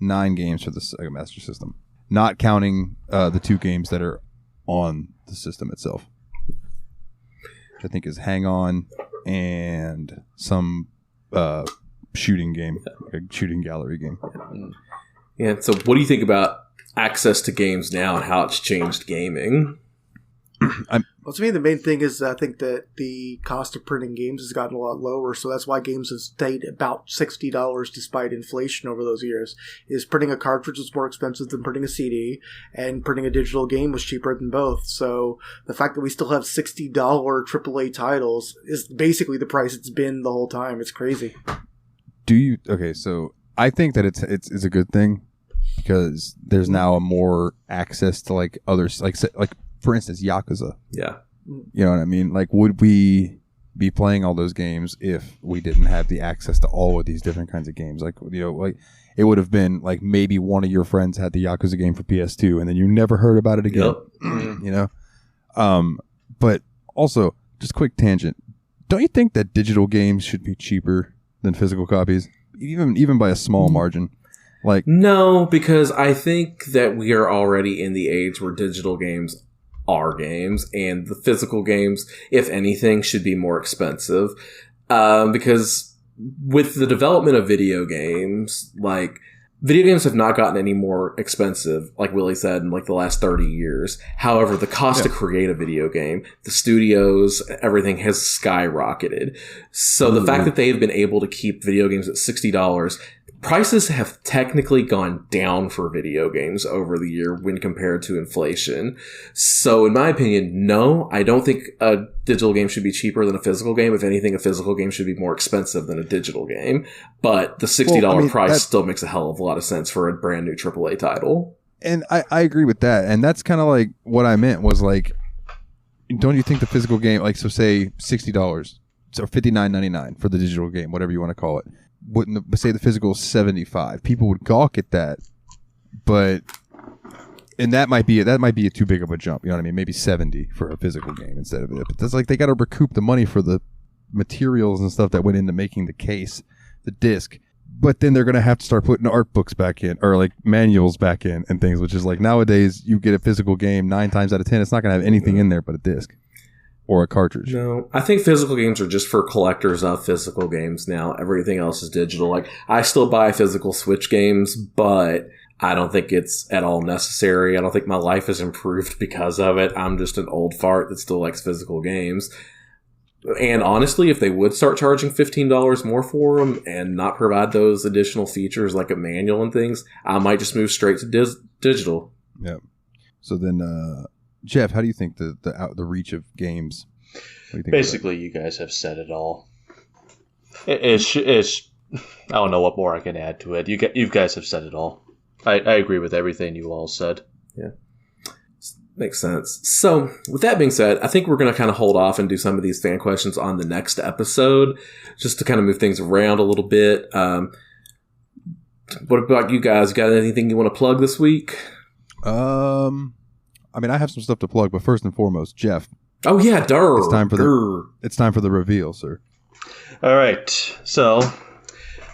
9 games for the Sega Master System, not counting the 2 games that are on the system itself, which I think is Hang On and some shooting game, like a shooting gallery game. Yeah. So, what do you think about access to games now and how it's changed gaming? Well, to me, the main thing is I think that the cost of printing games has gotten a lot lower, so that's why games have stayed about $60 despite inflation over those years. Is printing a cartridge was more expensive than printing a CD, and printing a digital game was cheaper than both. So the fact that we still have $60 AAA titles is basically the price it's been the whole time. It's crazy. Okay, so I think that it's a good thing because there's now more access to like others, like for instance, Yakuza. Yeah. You know what I mean? Like, would we be playing all those games if we didn't have the access to all of these different kinds of games? Like, you know, like it would have been like maybe one of your friends had the Yakuza game for PS2 and then you never heard about it again. Yep. You know? But also, just quick tangent. Don't you think that digital games should be cheaper than physical copies? Even by a small margin? Like, no, because I think that we are already in the age where digital games are games, and the physical games, if anything, should be more expensive. Because with the development of video games, like, video games have not gotten any more expensive, like Willie said, in like the last 30 years. However, the cost to create a video game, the studios, everything has skyrocketed. So the fact that they've been able to keep video games at $60, prices have technically gone down for video games over the year when compared to inflation. So in my opinion, no, I don't think a digital game should be cheaper than a physical game. If anything, a physical game should be more expensive than a digital game. But the $60 price still makes a hell of a lot of sense for a brand new AAA title. And I agree with that. And that's kind of like what I meant was like, don't you think the physical game, like, so say $60, so $59.99 for the digital game, whatever you want to call it. Wouldn't say the physical is $75. People would gawk at that, and that might be too big of a jump. You know what I mean? Maybe $70 for a physical game instead of it. But that's like they got to recoup the money for the materials and stuff that went into making the case, the disc. But then they're gonna have to start putting art books back in or like manuals back in and things, which is like nowadays you get a physical game 9 times out of 10, it's not gonna have anything in there but a disc. Or a cartridge. No, I think physical games are just for collectors of physical games now. Everything else is digital. Like, I still buy physical Switch games, but I don't think it's at all necessary. I don't think my life has improved because of it. I'm just an old fart that still likes physical games. And honestly, if they would start charging $15 more for them and not provide those additional features like a manual and things, I might just move straight to digital. Yeah. So then, Jeff, how do you think the reach of games? What do you think? Basically, you guys have said it all. It's I don't know what more I can add to it. You guys have said it all. I agree with everything you all said. Yeah, makes sense. So, with that being said, I think we're going to kind of hold off and do some of these fan questions on the next episode, just to kind of move things around a little bit. What about you guys? Got anything you want to plug this week? I mean, I have some stuff to plug, but first and foremost, Jeff. Oh yeah, It's time for the reveal, sir. All right. So,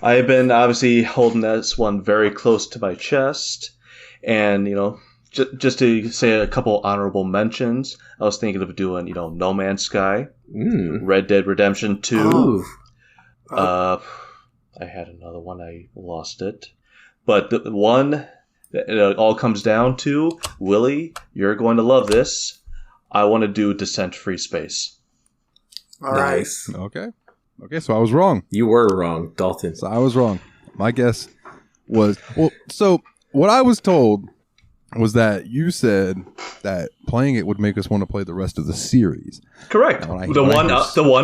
I've been obviously holding this one very close to my chest, and just to say a couple honorable mentions, I was thinking of doing No Man's Sky, Red Dead Redemption 2. I had another one, I lost it, but the one. It all comes down to, Willie, you're going to love this. I want to do Descent Free Space. All nice. right. Okay, so I was wrong. You were wrong, Dalton. So I was wrong. My guess was... Well, so what I was told was that you said that playing it would make us want to play the rest of the series. Correct. The one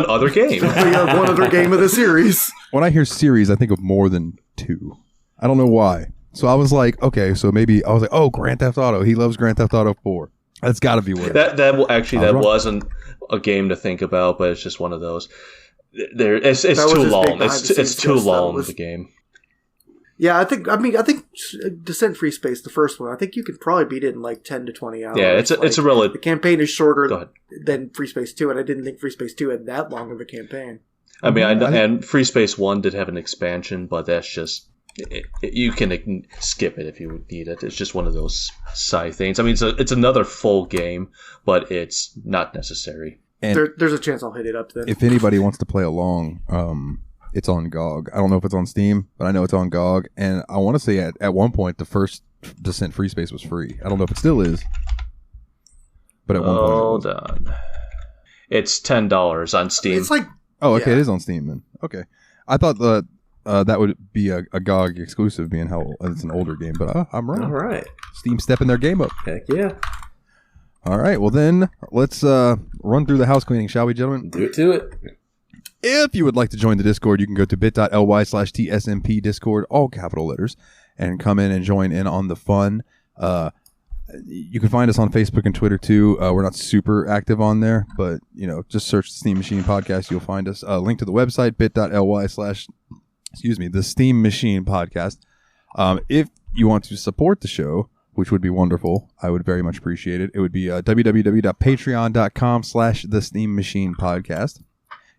other game. One other game of the series. When I hear series, I think of more than 2. I don't know why. So I was like, okay, so maybe I was like, oh, Grand Theft Auto. He loves Grand Theft Auto 4. That's got to be what. That wasn't a game to think about, but it's just one of those. It's too long. It's too long. The game. Yeah, I think Descent Free Space, the first one, I think you could probably beat it in like 10 to 20 hours. Yeah, it's a relative. The campaign is shorter than Free Space 2, and I didn't think Free Space 2 had that long of a campaign. I mean, and Free Space 1 did have an expansion, but that's just... you can skip it if you need it. It's just one of those side things. I mean, it's another full game, but it's not necessary. And there's a chance I'll hit it up then. If anybody wants to play along... it's on GOG. I don't know if it's on Steam, but I know it's on GOG. And I want to say at one point, the first Descent Free Space was free. I don't know if it still is. But at one point. Hold on. It's $10 on Steam. It's like... Oh, okay. Yeah. It is on Steam then. Okay. I thought that would be a GOG exclusive, being how it's an older game. But I'm wrong. All right. Steam stepping their game up. Heck yeah. All right. Well, then, let's run through the house cleaning, shall we, gentlemen? Do it to it. If you would like to join the Discord, you can go to bit.ly/TSMP Discord, all capital letters, and come in and join in on the fun. You can find us on Facebook and Twitter too. We're not super active on there, but just search the Steam Machine Podcast. You'll find us. Link to the website, bit.ly/the Steam Machine Podcast. If you want to support the show, which would be wonderful, I would very much appreciate it. It would be www.patreon.com/the Steam Machine Podcast.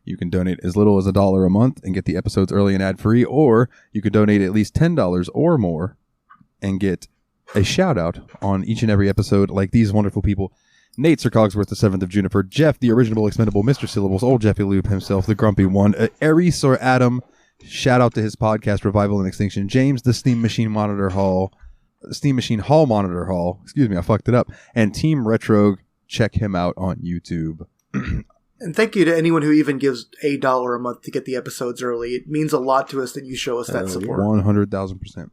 You can donate as little as $1 a month and get the episodes early and ad-free, or you could donate at least $10 or more and get a shout-out on each and every episode like these wonderful people. Nate Sir Cogsworth, the 7th of Juniper, Jeff, the original expendable Mr. Syllables, old Jeffy Loop himself, the grumpy one, Aries or Adam, shout-out to his podcast, Revival and Extinction, James, the Steam Machine Hall Monitor Hall, excuse me, I fucked it up, and Team Retro, check him out on YouTube. And thank you to anyone who even gives $1 a month to get the episodes early. It means a lot to us that you show us that support. 100,000%.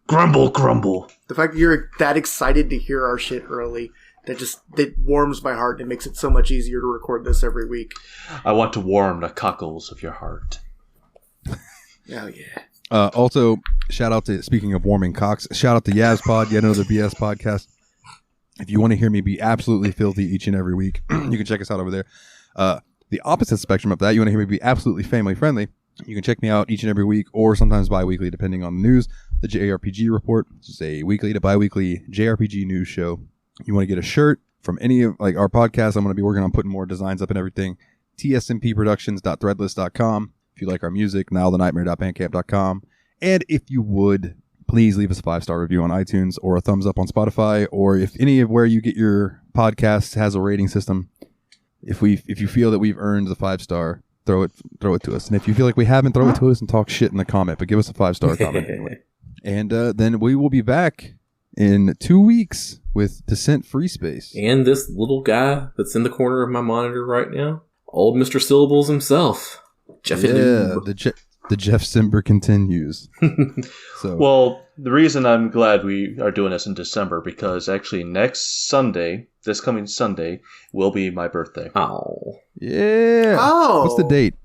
Grumble, grumble. The fact that you're that excited to hear our shit early, that warms my heart and makes it so much easier to record this every week. I want to warm the cockles of your heart. Oh, yeah. Also, shout out to, speaking of warming cocks, shout out to Yazpod, yet another BS podcast. If you want to hear me be absolutely filthy each and every week, you can check us out over there. The opposite spectrum of that, you want to hear me be absolutely family friendly, you can check me out each and every week or sometimes bi-weekly depending on the news. The JRPG Report, which is a weekly to bi-weekly JRPG news show. You want to get a shirt from any of our podcasts, I'm going to be working on putting more designs up and everything. tsmpproductions.threadless.com. If you like our music, nowthenightmare.bandcamp.com. And if you would, please leave us a 5-star review on iTunes or a thumbs up on Spotify, or if any of where you get your podcasts has a rating system. If you feel that we've earned the 5-star, throw it to us. And if you feel like we haven't, throw it to us and talk shit in the comment. But give us a 5-star comment anyway. And then we will be back in 2 weeks with Descent Free Space. And this little guy that's in the corner of my monitor right now, old Mr. Syllables himself, Jeff. Yeah, the Jeff Simber continues. So, well, the reason I'm glad we are doing this in December, because actually this coming Sunday, will be my birthday. Oh. Yeah. Oh. What's the date?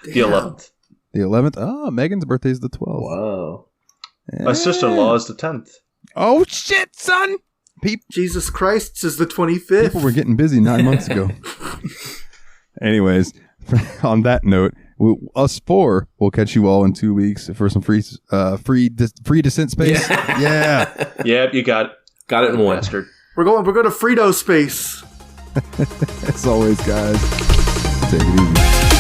The 11th. The 11th? Oh, Megan's birthday is the 12th. Wow. Yeah. My sister-in-law is the 10th. Oh, shit, son! Jesus Christ is the 25th. People were getting busy 9 months ago. Anyways, on that note, us four will catch you all in 2 weeks for some free Descent Space. Yeah. Yep, you got it in one. Bastard. We're going to Frito space. As always, guys, take it easy.